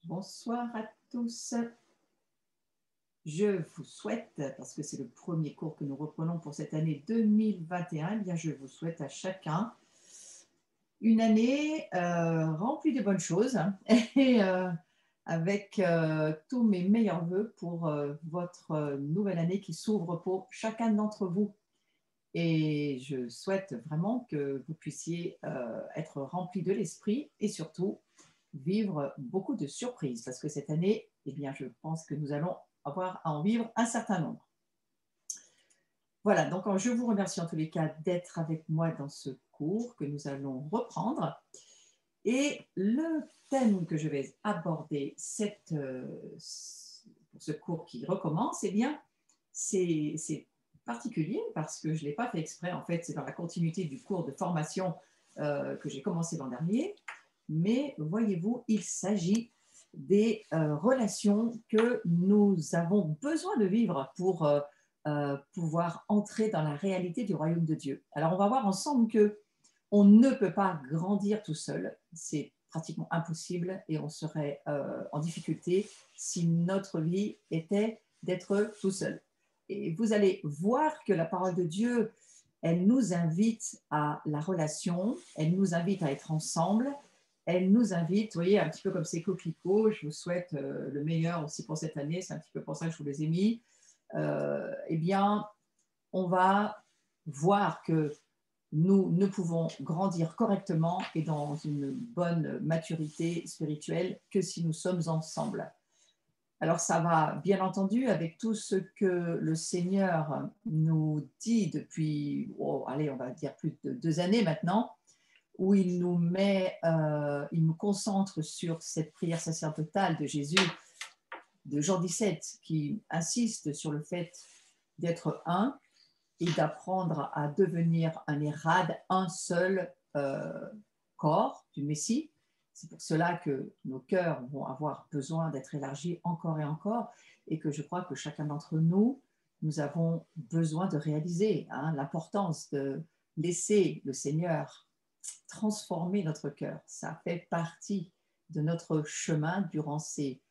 Bonsoir à tous. Je vous souhaite, parce que c'est le premier cours que nous reprenons pour cette année 2021, eh bien je vous souhaite à chacun une année remplie de bonnes choses et avec tous mes meilleurs voeux pour votre nouvelle année qui s'ouvre pour chacun d'entre vous. Et je souhaite vraiment que vous puissiez être remplis de l'esprit et surtout vivre beaucoup de surprises parce que cette année, eh bien, je pense que nous allons avoir à en vivre un certain nombre. Voilà, donc je vous remercie en tous les cas d'être avec moi dans ce cours que nous allons reprendre. Et le thème que je vais aborder pour ce cours qui recommence, eh bien, c'est particulier parce que je ne l'ai pas fait exprès. En fait, c'est dans la continuité du cours de formation que j'ai commencé l'an dernier. Mais voyez-vous, il s'agit des relations que nous avons besoin de vivre pour pouvoir entrer dans la réalité du royaume de Dieu. Alors, on va voir ensemble que on ne peut pas grandir tout seul. C'est pratiquement impossible et on serait en difficulté si notre vie était d'être tout seul. Et vous allez voir que la parole de Dieu, elle nous invite à la relation, elle nous invite à être ensemble, elle nous invite, vous voyez, un petit peu comme ces coquelicots, je vous souhaite le meilleur aussi pour cette année, c'est un petit peu pour ça que je vous les ai mis. Eh bien, on va voir que nous ne pouvons grandir correctement et dans une bonne maturité spirituelle que si nous sommes ensemble. Alors ça va bien entendu avec tout ce que le Seigneur nous dit depuis, allez, on va dire plus de 2 années maintenant, où il nous concentre sur cette prière sacerdotale de Jésus de Jean 17 qui insiste sur le fait d'être un et d'apprendre à devenir un érade, un seul corps du Messie. C'est pour cela que nos cœurs vont avoir besoin d'être élargis encore et encore et que je crois que chacun d'entre nous, nous avons besoin de réaliser l'importance de laisser le Seigneur transformer notre cœur. Ça fait partie de notre chemin durant ces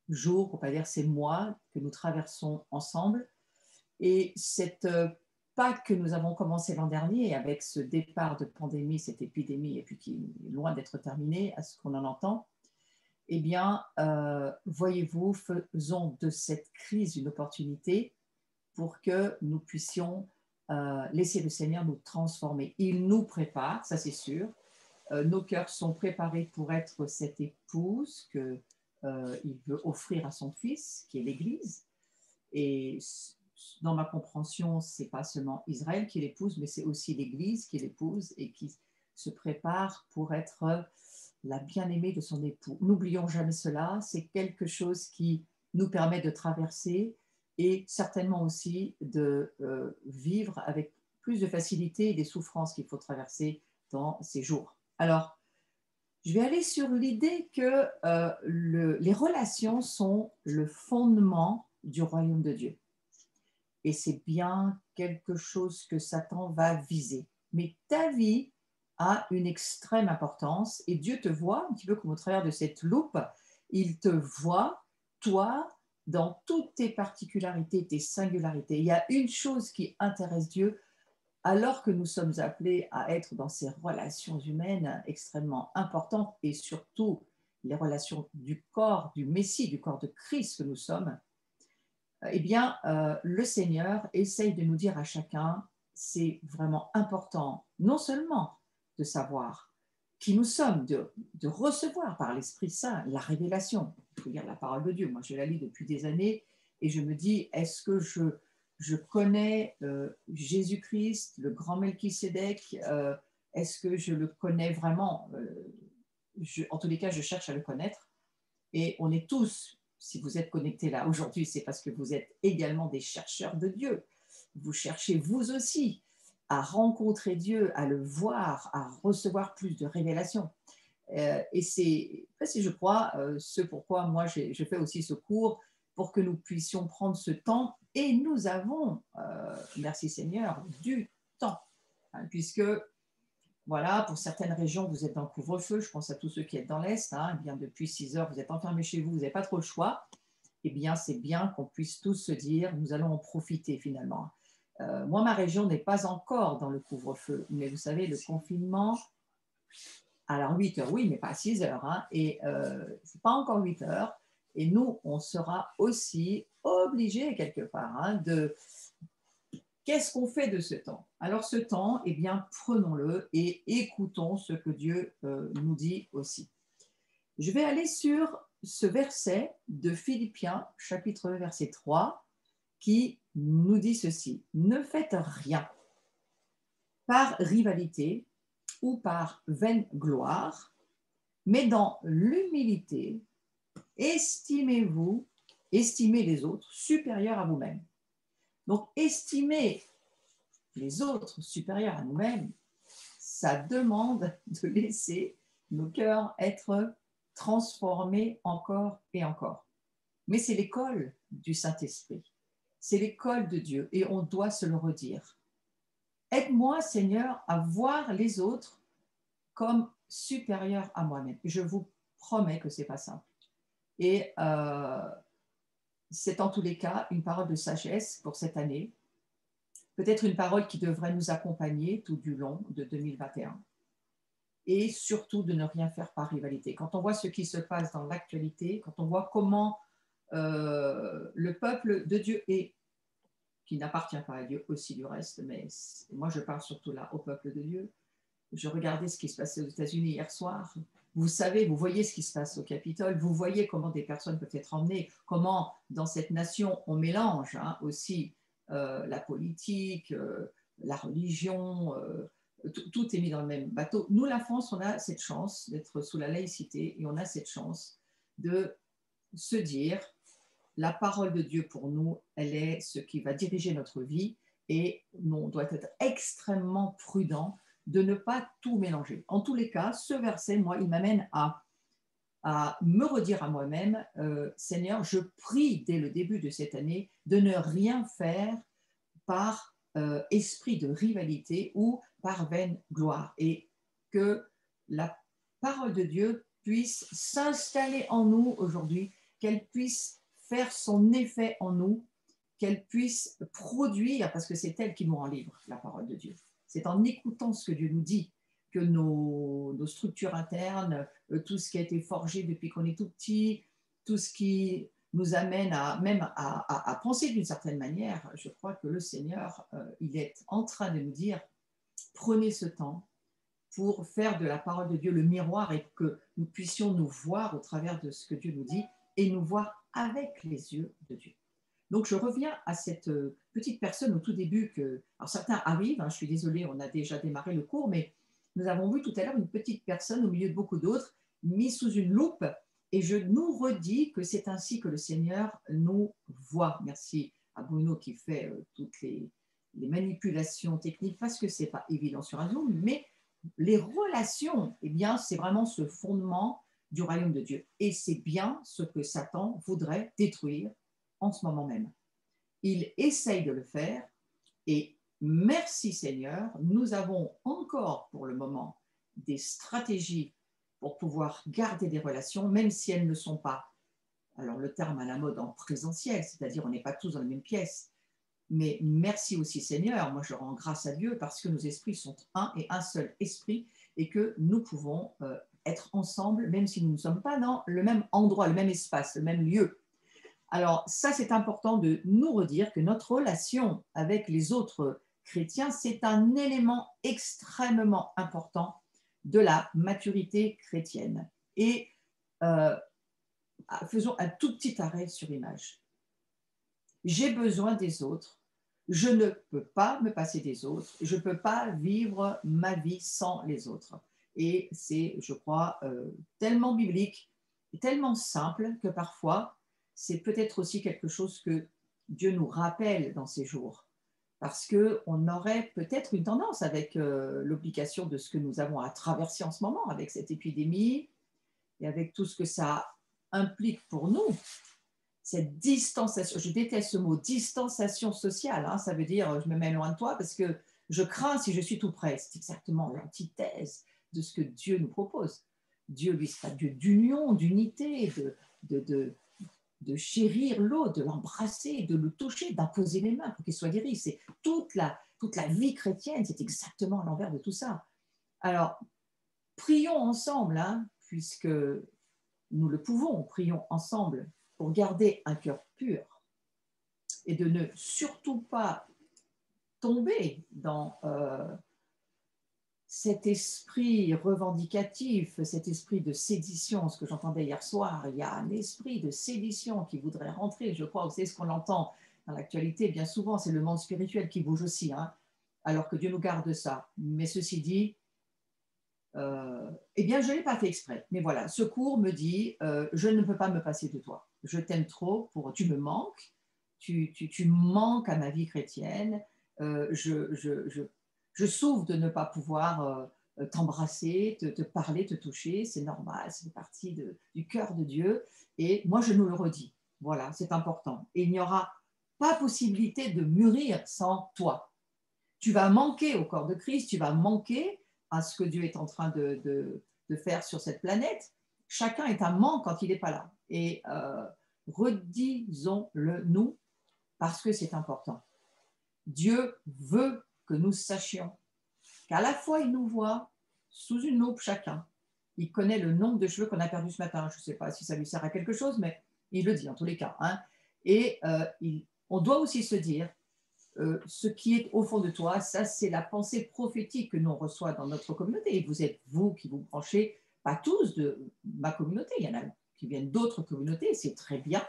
jours, pour ne pas dire ces mois que nous traversons ensemble. Et cette Pâques que nous avons commencé l'an dernier avec ce départ de pandémie, cette épidémie, et puis qui est loin d'être terminée, à ce qu'on en entend, eh bien, voyez-vous, faisons de cette crise une opportunité pour que nous puissions laisser le Seigneur nous transformer. Il nous prépare, ça c'est sûr. Nos cœurs sont préparés pour être cette épouse qu'il veut offrir à son Fils, qui est l'Église. Et dans ma compréhension, ce n'est pas seulement Israël qui l'épouse, mais c'est aussi l'Église qui l'épouse et qui se prépare pour être la bien-aimée de son époux. N'oublions jamais cela, c'est quelque chose qui nous permet de traverser et certainement aussi de vivre avec plus de facilité les souffrances qu'il faut traverser dans ces jours. Alors, je vais aller sur l'idée que les relations sont le fondement du royaume de Dieu. Et c'est bien quelque chose que Satan va viser. Mais ta vie a une extrême importance et Dieu te voit un petit peu comme au travers de cette loupe. Il te voit, toi, dans toutes tes particularités, tes singularités. Il y a une chose qui intéresse Dieu alors que nous sommes appelés à être dans ces relations humaines extrêmement importantes et surtout les relations du corps, du Messie, du corps de Christ que nous sommes. Eh bien, le Seigneur essaye de nous dire à chacun, c'est vraiment important, non seulement de savoir qui nous sommes, de recevoir par l'Esprit Saint la révélation. Il faut lire la parole de Dieu. Moi, je la lis depuis des années et je me dis, est-ce que je connais Jésus-Christ, le grand Melchisédek, est-ce que je le connais vraiment en tous les cas, je cherche à le connaître. Et on est tous, si vous êtes connectés là aujourd'hui, c'est parce que vous êtes également des chercheurs de Dieu. Vous cherchez vous aussi à rencontrer Dieu, à le voir, à recevoir plus de révélations. Et c'est, je crois, ce pourquoi moi je fais aussi ce cours, pour que nous puissions prendre ce temps. Et nous avons, merci Seigneur, du temps, puisque Voilà, pour certaines régions, vous êtes dans le couvre-feu. Je pense à tous ceux qui êtes dans l'Est. Hein, eh bien, depuis 6 heures, vous êtes enfermés chez vous, vous n'avez pas trop le choix. Eh bien, c'est bien qu'on puisse tous se dire, nous allons en profiter finalement. Moi, ma région n'est pas encore dans le couvre-feu, mais vous savez, le confinement, alors 8 heures, oui, mais pas 6 heures. Hein, et ce n'est pas encore 8 heures. Et nous, on sera aussi obligés quelque part de... Qu'est-ce qu'on fait de ce temps? Alors ce temps, eh bien, prenons-le et écoutons ce que Dieu nous dit aussi. Je vais aller sur ce verset de Philippiens, chapitre 1, verset 3, qui nous dit ceci. Ne faites rien par rivalité ou par vaine gloire, mais dans l'humilité, estimez les autres supérieurs à vous-même. Donc, estimer les autres supérieurs à nous-mêmes, ça demande de laisser nos cœurs être transformés encore et encore. Mais c'est l'école du Saint-Esprit, c'est l'école de Dieu et on doit se le redire. Aide-moi, Seigneur, à voir les autres comme supérieurs à moi-même. Je vous promets que ce n'est pas simple. Et c'est en tous les cas une parole de sagesse pour cette année, peut-être une parole qui devrait nous accompagner tout du long de 2021. Et surtout de ne rien faire par rivalité. Quand on voit ce qui se passe dans l'actualité, quand on voit comment le peuple de Dieu est, qui n'appartient pas à Dieu aussi du reste, mais moi je parle surtout là au peuple de Dieu. Je regardais ce qui se passait aux États-Unis hier soir. Vous savez, vous voyez ce qui se passe au Capitole, vous voyez comment des personnes peuvent être emmenées, comment dans cette nation on mélange aussi la politique, la religion, tout est mis dans le même bateau. Nous, la France, on a cette chance d'être sous la laïcité et on a cette chance de se dire la parole de Dieu pour nous, elle est ce qui va diriger notre vie et on doit être extrêmement prudent de ne pas tout mélanger. En tous les cas, ce verset, moi, il m'amène à me redire à moi-même, Seigneur, je prie dès le début de cette année de ne rien faire par esprit de rivalité ou par vaine gloire et que la parole de Dieu puisse s'installer en nous aujourd'hui, qu'elle puisse faire son effet en nous, qu'elle puisse produire, parce que c'est elle qui nous rend libre, la parole de Dieu. C'est en écoutant ce que Dieu nous dit que nos structures internes, tout ce qui a été forgé depuis qu'on est tout petit, tout ce qui nous amène à penser d'une certaine manière, je crois que le Seigneur, il est en train de nous dire, prenez ce temps pour faire de la parole de Dieu le miroir et que nous puissions nous voir au travers de ce que Dieu nous dit et nous voir avec les yeux de Dieu. Donc, je reviens à cette petite personne au tout début que, alors certains arrivent, je suis désolée, on a déjà démarré le cours, mais nous avons vu tout à l'heure une petite personne au milieu de beaucoup d'autres, mise sous une loupe, et je nous redis que c'est ainsi que le Seigneur nous voit. Merci à Bruno qui fait toutes les manipulations techniques, parce que ce n'est pas évident sur un Zoom, mais les relations, eh bien, c'est vraiment ce fondement du royaume de Dieu. Et c'est bien ce que Satan voudrait détruire en ce moment même. Il essaye de le faire et merci Seigneur, nous avons encore pour le moment des stratégies pour pouvoir garder des relations, même si elles ne sont pas, alors le terme à la mode, en présentiel, c'est-à-dire on n'est pas tous dans la même pièce. Mais merci aussi Seigneur, moi je rends grâce à Dieu parce que nos esprits sont un et un seul esprit et que nous pouvons être ensemble même si nous ne sommes pas dans le même endroit, le même espace, le même lieu. Alors ça c'est important de nous redire que notre relation avec les autres chrétiens, c'est un élément extrêmement important de la maturité chrétienne. Et faisons un tout petit arrêt sur image. J'ai besoin des autres. Je ne peux pas me passer des autres. Je ne peux pas vivre ma vie sans les autres. Et c'est, je crois, tellement biblique, tellement simple que parfois, c'est peut-être aussi quelque chose que Dieu nous rappelle dans ces jours. Parce qu'on aurait peut-être une tendance avec l'obligation de ce que nous avons à traverser en ce moment, avec cette épidémie et avec tout ce que ça implique pour nous. Cette distanciation, je déteste ce mot, distanciation sociale, ça veut dire je me mets loin de toi parce que Je crains si je suis tout près. C'est exactement l'antithèse de ce que Dieu nous propose. Dieu, lui, c'est un Dieu d'union, d'unité, de, de, de chérir l'autre, de l'embrasser, de le toucher, d'imposer les mains pour qu'il soit guéri. C'est toute la vie chrétienne, c'est exactement l'envers de tout ça. Alors, prions ensemble, hein, puisque nous le pouvons, prions ensemble pour garder un cœur pur et de ne surtout pas tomber dans cet esprit revendicatif, cet esprit de sédition, ce que j'entendais hier soir. Il y a un esprit de sédition qui voudrait rentrer, je crois, vous savez ce qu'on entend dans l'actualité, bien souvent, c'est le monde spirituel qui bouge aussi, hein, alors que Dieu nous garde de ça. Mais ceci dit, eh bien, je ne l'ai pas fait exprès. Mais voilà, ce cours me dit, je ne peux pas me passer de toi. Je t'aime trop, tu me manques, tu manques à ma vie chrétienne. Je souffre de ne pas pouvoir t'embrasser, te parler, te toucher. C'est normal, c'est partie du cœur de Dieu. Et moi, je nous le redis. Voilà, c'est important. Et il n'y aura pas possibilité de mûrir sans toi. Tu vas manquer au corps de Christ, tu vas manquer à ce que Dieu est en train de faire sur cette planète. Chacun est un manque quand il n'est pas là. Et redisons-le nous, parce que c'est important. Dieu veut que nous sachions qu'à la fois il nous voit sous une loupe chacun. Il connaît le nombre de cheveux qu'on a perdus ce matin. Je ne sais pas si ça lui sert à quelque chose, mais il le dit en tous les cas, hein. Et on doit aussi se dire, ce qui est au fond de toi, ça c'est la pensée prophétique que nous on reçoit dans notre communauté. Et vous êtes vous qui vous branchez, pas tous de ma communauté, il y en a qui viennent d'autres communautés, c'est très bien.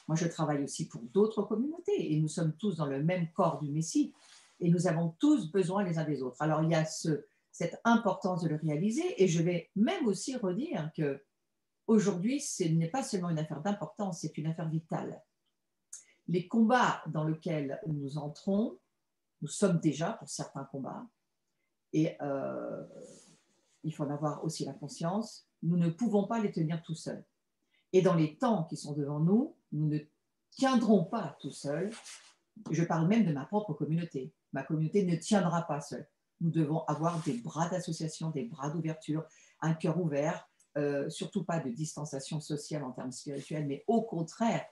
Moi je travaille aussi pour d'autres communautés et nous sommes tous dans le même corps du Messie et nous avons tous besoin les uns des autres. Alors il y a cette importance de le réaliser et je vais même aussi redire que aujourd'hui ce n'est pas seulement une affaire d'importance, c'est une affaire vitale. Les combats dans lesquels nous entrons, nous sommes déjà pour certains combats, et il faut en avoir aussi la conscience, nous ne pouvons pas les tenir tout seuls. Et dans les temps qui sont devant nous, nous ne tiendrons pas tout seuls. Je parle même de ma propre communauté. Ma communauté ne tiendra pas seule. Nous devons avoir des bras d'association, des bras d'ouverture, un cœur ouvert, surtout pas de distanciation sociale en termes spirituels, mais au contraire,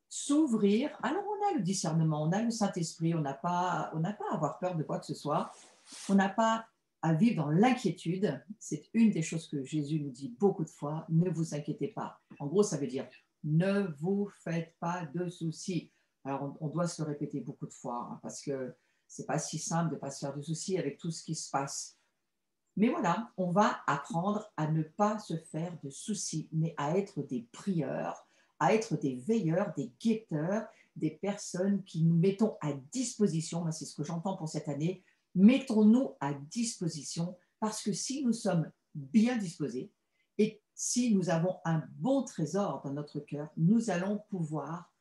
s'ouvrir. Alors, on a le discernement, on a le Saint-Esprit, on n'a pas à avoir peur de quoi que ce soit. On n'a pas à vivre dans l'inquiétude. C'est une des choses que Jésus nous dit beaucoup de fois. Ne vous inquiétez pas. En gros, ça veut dire ne vous faites pas de soucis. Alors, on doit se le répéter beaucoup de fois hein, parce que c'est pas si simple de ne pas se faire de soucis avec tout ce qui se passe. Mais voilà, on va apprendre à ne pas se faire de soucis, mais à être des prieurs, à être des veilleurs, des guetteurs, des personnes qui nous mettons à disposition. C'est ce que j'entends pour cette année. Mettons-nous à disposition parce que si nous sommes bien disposés et si nous avons un bon trésor dans notre cœur, nous allons pouvoir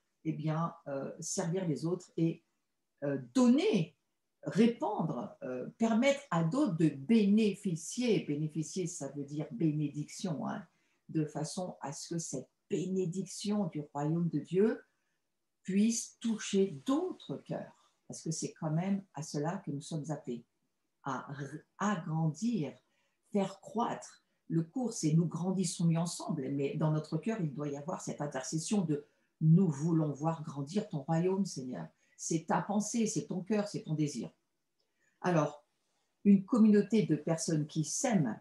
servir les autres et donner, répandre, permettre à d'autres de bénéficier. Bénéficier, ça veut dire bénédiction, hein, de façon à ce que cette bénédiction du royaume de Dieu puisse toucher d'autres cœurs. Parce que c'est quand même à cela que nous sommes appelés, à agrandir, faire croître. Le cours, c'est nous grandissons mieux ensemble, mais dans notre cœur, il doit y avoir cette intercession de nous voulons voir grandir ton royaume, Seigneur. C'est ta pensée, c'est ton cœur, c'est ton désir. Alors, une communauté de personnes qui s'aiment,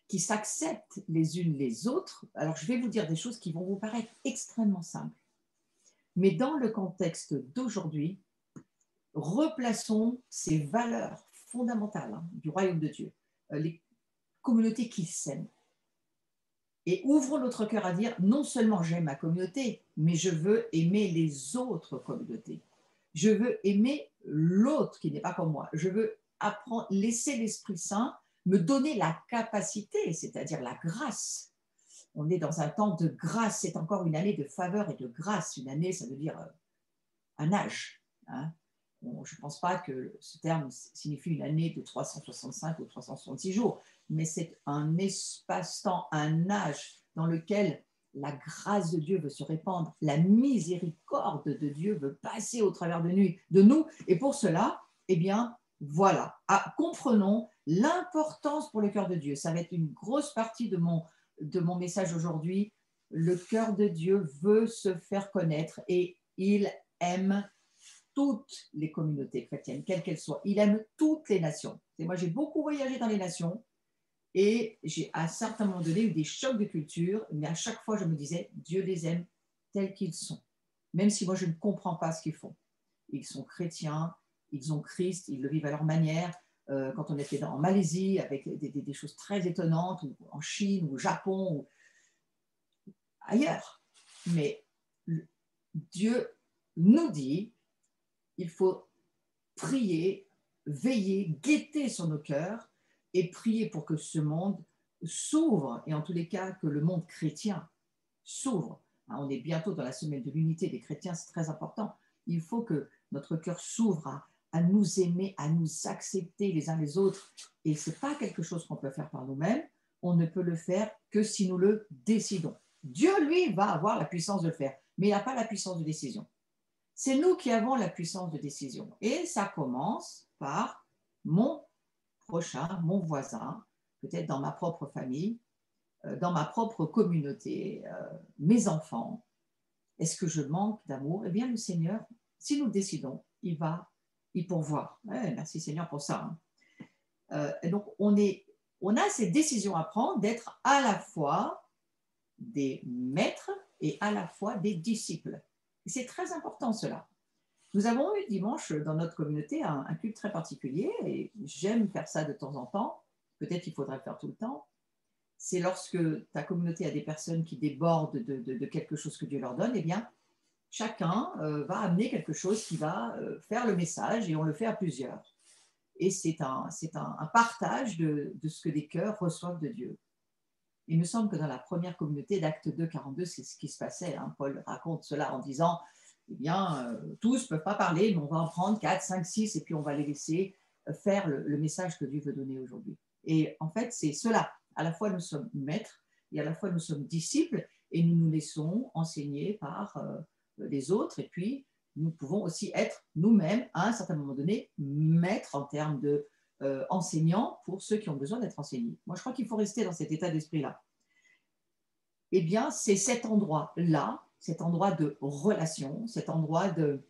qui s'acceptent les unes les autres, alors je vais vous dire des choses qui vont vous paraître extrêmement simples. Mais dans le contexte d'aujourd'hui, replaçons ces valeurs fondamentales du royaume de Dieu, les communautés qui s'aiment. Et ouvrons notre cœur à dire, non seulement j'aime ma communauté, mais je veux aimer les autres communautés. Je veux aimer l'autre qui n'est pas comme moi. Je veux apprendre, laisser l'Esprit Saint me donner la capacité, c'est-à-dire la grâce. On est dans un temps de grâce, c'est encore une année de faveur et de grâce. Une année, ça veut dire un âge. Hein. Je ne pense pas que ce terme signifie une année de 365 ou 366 jours, mais c'est un espace-temps, un âge dans lequel la grâce de Dieu veut se répandre, la miséricorde de Dieu veut passer au travers de nous. Et pour cela, eh bien, Voilà. Ah, comprenons l'importance pour le cœur de Dieu. Ça va être une grosse partie de mon message aujourd'hui. Le cœur de Dieu veut se faire connaître et il aime toutes les communautés chrétiennes, quelles qu'elles soient. Il aime toutes les nations. Et moi, j'ai beaucoup voyagé dans les nations et j'ai à un certain moment donné eu des chocs de culture, mais à chaque fois, je me disais, Dieu les aime tels qu'ils sont, même si moi, je ne comprends pas ce qu'ils font. Ils sont chrétiens, ils ont Christ, ils le vivent à leur manière. Quand on était en Malaisie, avec des choses très étonnantes, ou en Chine, ou au Japon, ou ailleurs. Mais Dieu nous dit, il faut prier, veiller, guetter sur nos cœurs et prier pour que ce monde s'ouvre, et en tous les cas que le monde chrétien s'ouvre. On est bientôt dans la semaine de l'unité des chrétiens, c'est très important. Il faut que notre cœur s'ouvre à nous aimer, à nous accepter les uns les autres. Et ce n'est pas quelque chose qu'on peut faire par nous-mêmes. On ne peut le faire que si nous le décidons. Dieu, lui, va avoir la puissance de le faire, mais il n'a pas la puissance de décision. C'est nous qui avons la puissance de décision. Et ça commence par mon prochain, mon voisin, peut-être dans ma propre famille, dans ma propre communauté, mes enfants. Est-ce que je manque d'amour? Eh bien, le Seigneur, si nous le décidons, il va y pourvoir. Ouais, merci Seigneur pour ça. Et donc, on a ces décisions à prendre d'être à la fois des maîtres et à la fois des disciples. Et c'est très important cela. Nous avons eu dimanche dans notre communauté un culte très particulier et j'aime faire ça de temps en temps. Peut-être qu'il faudrait le faire tout le temps. C'est lorsque ta communauté a des personnes qui débordent de quelque chose que Dieu leur donne, eh bien, chacun va amener quelque chose qui va faire le message et on le fait à plusieurs. Et c'est un partage de ce que des cœurs reçoivent de Dieu. Il me semble que dans la première communauté d'Acte 2, 42, c'est ce qui se passait. Hein. Paul raconte cela en disant, eh bien, tous ne peuvent pas parler, mais on va en prendre 4, 5, 6 et puis on va les laisser faire le message que Dieu veut donner aujourd'hui. Et en fait, c'est cela. À la fois, nous sommes maîtres et à la fois, nous sommes disciples et nous nous laissons enseigner par les autres. Et puis, nous pouvons aussi être nous-mêmes, à un certain moment donné, maîtres en termes de enseignants pour ceux qui ont besoin d'être enseignés. Moi, je crois qu'il faut rester dans cet état d'esprit-là. Eh bien, c'est cet endroit-là, cet endroit de relation, cet endroit de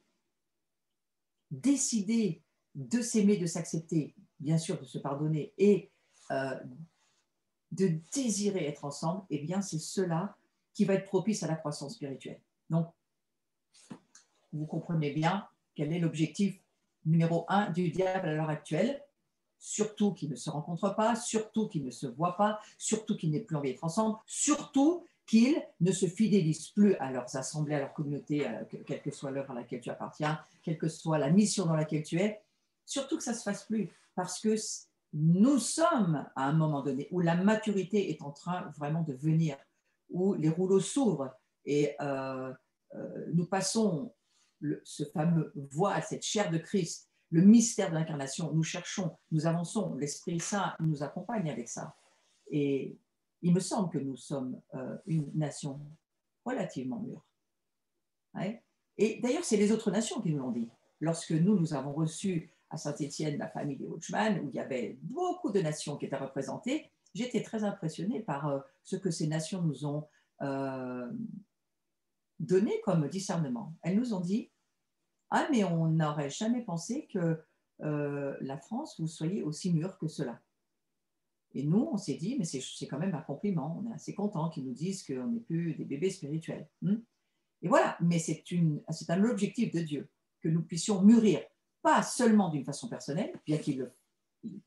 décider de s'aimer, de s'accepter, bien sûr de se pardonner et de désirer être ensemble, eh bien, c'est cela qui va être propice à la croissance spirituelle. Donc, vous comprenez bien quel est l'objectif numéro 1 du diable à l'heure actuelle, surtout qu'ils ne se rencontrent pas, surtout qu'ils ne se voient pas, surtout qu'ils n'aient plus envie d'être ensemble, surtout qu'ils ne se fidélisent plus à leurs assemblées, à leur communauté, quelle que soit l'œuvre à laquelle tu appartiens, quelle que soit la mission dans laquelle tu es, surtout que ça ne se fasse plus, parce que nous sommes à un moment donné où la maturité est en train vraiment de venir, où les rouleaux s'ouvrent et nous passons ce fameux voile, cette chair de Christ, le mystère de l'incarnation, nous cherchons, nous avançons, l'Esprit Saint nous accompagne avec ça. Et il me semble que nous sommes une nation relativement mûre. Ouais. Et d'ailleurs, c'est les autres nations qui nous l'ont dit. Lorsque nous avons reçu à Saint-Étienne la famille des Watchmen, où il y avait beaucoup de nations qui étaient représentées, j'étais très impressionnée par ce que ces nations nous ont donné comme discernement. Elles nous ont dit, ah, mais on n'aurait jamais pensé que la France, vous soyez aussi mûre que cela. Et nous, on s'est dit, mais c'est quand même un compliment. On est assez content qu'ils nous disent qu'on n'est plus des bébés spirituels. Et voilà, mais c'est un objectif de Dieu, que nous puissions mûrir, pas seulement d'une façon personnelle, bien qu'il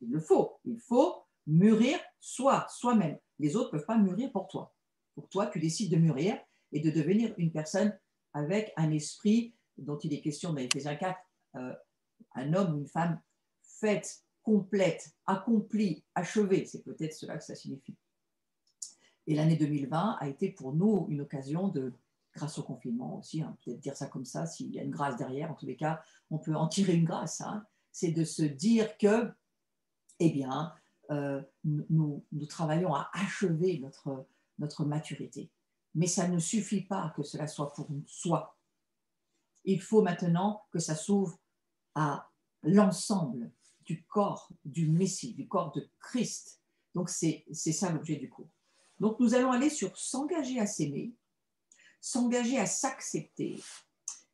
le faut. Il faut mûrir soi-même. Les autres ne peuvent pas mûrir pour toi. Pour toi, tu décides de mûrir et de devenir une personne avec un esprit dont il est question dans Éphésiens 4, un homme ou une femme faite, complète, accomplie, achevée. C'est peut-être cela que ça signifie. Et l'année 2020 a été pour nous une occasion de, grâce au confinement aussi, hein, peut-être dire ça comme ça, s'il y a une grâce derrière, en tous les cas, on peut en tirer une grâce. Hein, c'est de se dire que, eh bien, nous travaillons à achever notre maturité. Mais ça ne suffit pas que cela soit pour soi. Il faut maintenant que ça s'ouvre à l'ensemble du corps du Messie, du corps de Christ. Donc, c'est ça l'objet du cours. Donc, nous allons aller sur s'engager à s'aimer, s'engager à s'accepter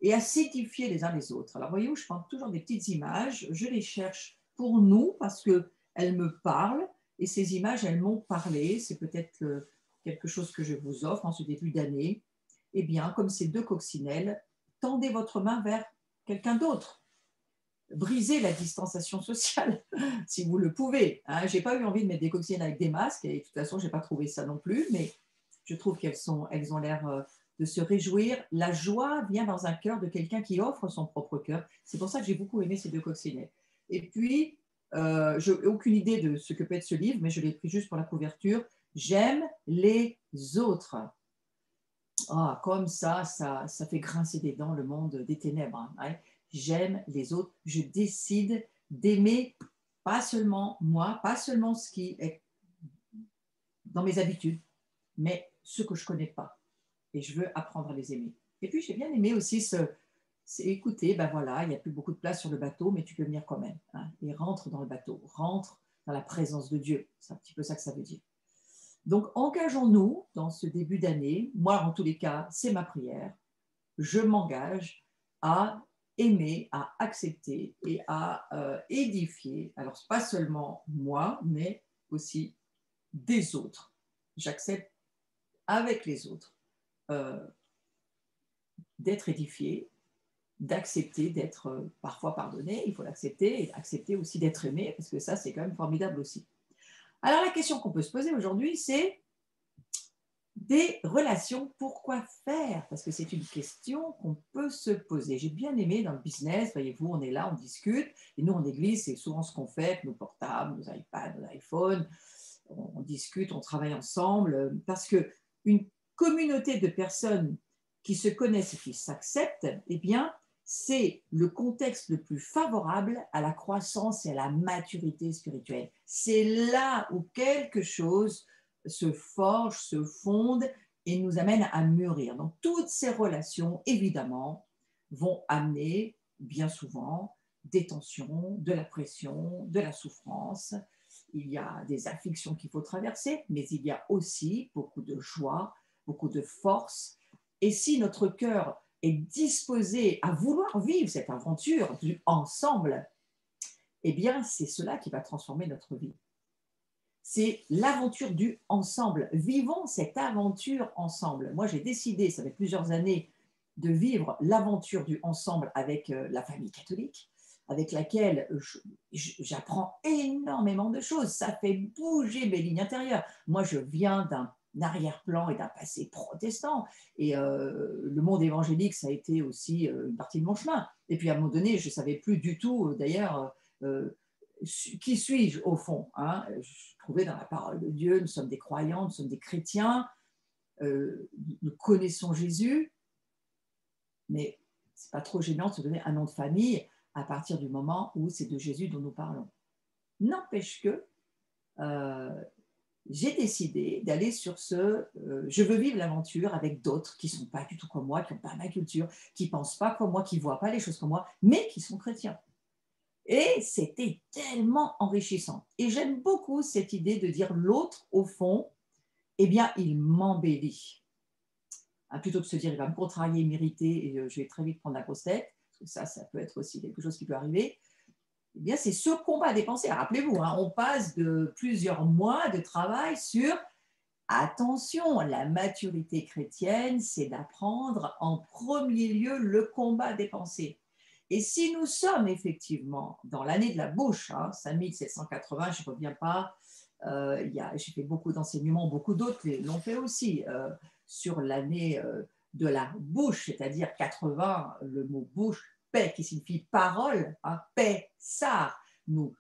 et à s'édifier les uns les autres. Alors, voyez-vous, je prends toujours des petites images, je les cherche pour nous parce qu'elles me parlent et ces images, elles m'ont parlé. C'est peut-être quelque chose que je vous offre en ce début d'année. Eh bien, comme ces deux coccinelles, tendez votre main vers quelqu'un d'autre. Brisez la distanciation sociale, si vous le pouvez. Hein. Je n'ai pas eu envie de mettre des coccinelles avec des masques, et de toute façon, je n'ai pas trouvé ça non plus, mais je trouve qu'elles ont l'air de se réjouir. La joie vient dans un cœur de quelqu'un qui offre son propre cœur. C'est pour ça que j'ai beaucoup aimé ces deux coccinelles. Et puis, je n'ai aucune idée de ce que peut être ce livre, mais je l'ai pris juste pour la couverture. J'aime les autres. Ah, comme ça fait grincer des dents le monde des ténèbres. Hein. J'aime les autres. Je décide d'aimer pas seulement moi, pas seulement ce qui est dans mes habitudes, mais ce que je ne connais pas. Et je veux apprendre à les aimer. Et puis, j'ai bien aimé aussi écouter, ben voilà, il n'y a plus beaucoup de place sur le bateau, mais tu peux venir quand même. Hein, et rentre dans le bateau, rentre dans la présence de Dieu. C'est un petit peu ça que ça veut dire. Donc, engageons-nous dans ce début d'année. Moi, en tous les cas, c'est ma prière. Je m'engage à aimer, à accepter et à édifier. Alors, pas seulement moi, mais aussi des autres. J'accepte avec les autres d'être édifié, d'accepter d'être parfois pardonné. Il faut l'accepter et accepter aussi d'être aimé, parce que ça, c'est quand même formidable aussi. Alors, la question qu'on peut se poser aujourd'hui, c'est des relations, pourquoi faire? Parce que c'est une question qu'on peut se poser. J'ai bien aimé dans le business, voyez-vous, on est là, on discute, et nous en église, c'est souvent ce qu'on fait avec nos portables, nos iPads, nos iPhones, on discute, on travaille ensemble, parce qu'une communauté de personnes qui se connaissent et qui s'acceptent, eh bien, c'est le contexte le plus favorable à la croissance et à la maturité spirituelle. C'est là où quelque chose se forge, se fonde et nous amène à mûrir. Donc, toutes ces relations, évidemment, vont amener, bien souvent, des tensions, de la pression, de la souffrance. Il y a des afflictions qu'il faut traverser, mais il y a aussi beaucoup de joie, beaucoup de force. Et si notre cœur est disposé à vouloir vivre cette aventure du ensemble, eh bien, c'est cela qui va transformer notre vie. C'est l'aventure du ensemble. Vivons cette aventure ensemble. Moi, j'ai décidé, ça fait plusieurs années, de vivre l'aventure du ensemble avec la famille catholique, avec laquelle j'apprends énormément de choses. Ça fait bouger mes lignes intérieures. Moi, je viens d'un arrière-plan et d'un passé protestant. Et le monde évangélique, ça a été aussi une partie de mon chemin. Et puis, à un moment donné, je ne savais plus du tout, d'ailleurs, qui suis-je au fond, hein? Je trouvais dans la parole de Dieu, nous sommes des croyants, nous sommes des chrétiens, nous connaissons Jésus, mais ce n'est pas trop gênant de se donner un nom de famille à partir du moment où c'est de Jésus dont nous parlons. N'empêche que j'ai décidé d'aller sur je veux vivre l'aventure avec d'autres qui ne sont pas du tout comme moi, qui n'ont pas ma culture, qui ne pensent pas comme moi, qui ne voient pas les choses comme moi, mais qui sont chrétiens. Et c'était tellement enrichissant. Et j'aime beaucoup cette idée de dire l'autre, au fond, eh bien, il m'embellit. Hein, plutôt que de se dire, il va me contrarier, m'irriter, et je vais très vite prendre la grosse tête, parce que ça peut être aussi quelque chose qui peut arriver. Eh bien, c'est ce combat à dépenser. Rappelez-vous, hein, on passe de plusieurs mois de travail sur, attention, la maturité chrétienne, c'est d'apprendre en premier lieu le combat à dépenser. Et si nous sommes effectivement dans l'année de la bouche, hein, 5780, je ne reviens pas, j'ai fait beaucoup d'enseignements, beaucoup d'autres l'ont fait aussi, sur l'année de la bouche, c'est-à-dire 80, le mot bouche, paix, qui signifie parole, hein, paix, ça. Nous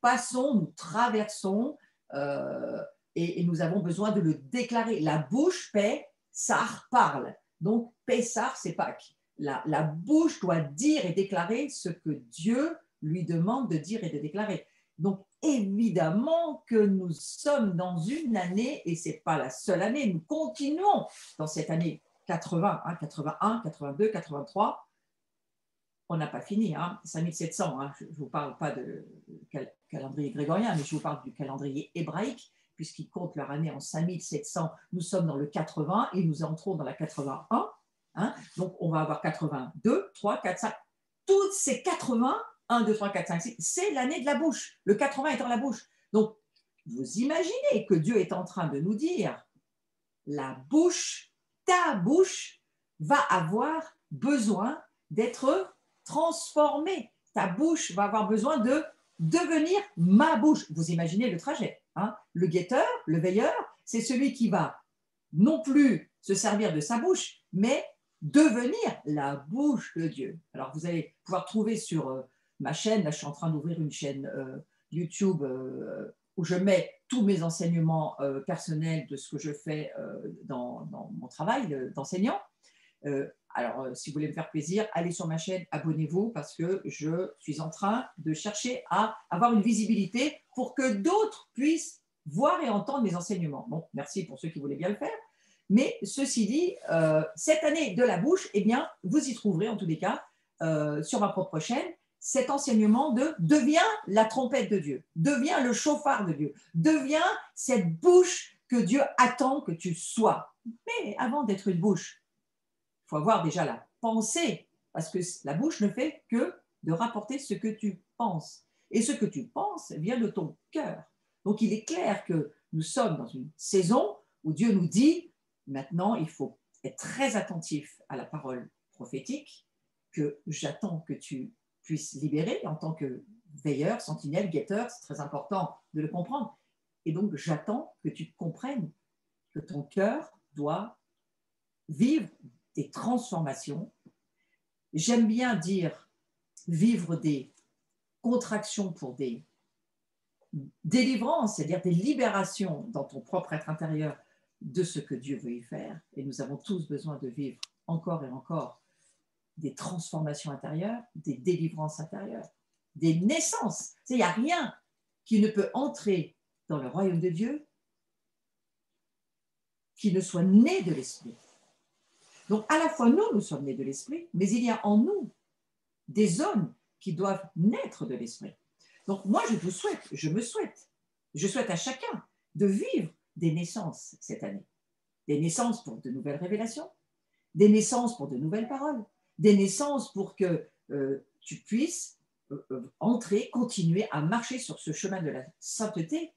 passons, nous traversons, et nous avons besoin de le déclarer. La bouche, paix, Sar parle. Donc, Pessar, c'est Pâques. La bouche doit dire et déclarer ce que Dieu lui demande de dire et de déclarer. Donc, évidemment que nous sommes dans une année, et ce n'est pas la seule année, nous continuons dans cette année 80, hein, 81, 82, 83, on n'a pas fini, hein, 5700, hein, je ne vous parle pas de calendrier grégorien, mais je vous parle du calendrier hébraïque, puisqu'ils comptent leur année en 5700. Nous sommes dans le 80 et nous entrons dans la 81. Hein, donc, on va avoir 82, 3, 4, 5. Toutes ces 80, 1, 2, 3, 4, 5, 6, c'est l'année de la bouche. Le 80 étant la bouche. Donc, vous imaginez que Dieu est en train de nous dire, la bouche, ta bouche, va avoir besoin d'être transformée. Ta bouche va avoir besoin de devenir ma bouche. Vous imaginez le trajet. Hein? Le guetteur, le veilleur, c'est celui qui va non plus se servir de sa bouche, mais devenir la bouche de Dieu. Alors, vous allez pouvoir trouver sur ma chaîne, là, je suis en train d'ouvrir une chaîne YouTube où je mets tous mes enseignements personnels de ce que je fais dans mon travail d'enseignant. Alors, si vous voulez me faire plaisir, allez sur ma chaîne, abonnez-vous parce que je suis en train de chercher à avoir une visibilité pour que d'autres puissent voir et entendre mes enseignements. Bon, merci pour ceux qui voulaient bien le faire. Mais ceci dit, cette année de la bouche, eh bien, vous y trouverez en tous les cas, sur ma propre chaîne, cet enseignement de deviens la trompette de Dieu, deviens le chauffard de Dieu, deviens cette bouche que Dieu attend que tu sois. Mais avant d'être une bouche, il faut avoir déjà la pensée, parce que la bouche ne fait que de rapporter ce que tu penses. Et ce que tu penses vient de ton cœur. Donc il est clair que nous sommes dans une saison où Dieu nous dit, maintenant il faut être très attentif à la parole prophétique, que j'attends que tu puisses libérer en tant que veilleur, sentinelle, guetteur, c'est très important de le comprendre. Et donc j'attends que tu comprennes que ton cœur doit vivre des transformations. J'aime bien dire vivre des contractions pour des délivrances, c'est-à-dire des libérations dans ton propre être intérieur de ce que Dieu veut y faire. Et nous avons tous besoin de vivre encore et encore des transformations intérieures, des délivrances intérieures, des naissances. Il n'y a rien qui ne peut entrer dans le royaume de Dieu qui ne soit né de l'esprit. Donc, à la fois, nous sommes nés de l'esprit, mais il y a en nous des hommes qui doivent naître de l'esprit. Donc, moi, je souhaite à chacun de vivre des naissances cette année. Des naissances pour de nouvelles révélations, des naissances pour de nouvelles paroles, des naissances pour que tu puisses entrer, continuer à marcher sur ce chemin de la sainteté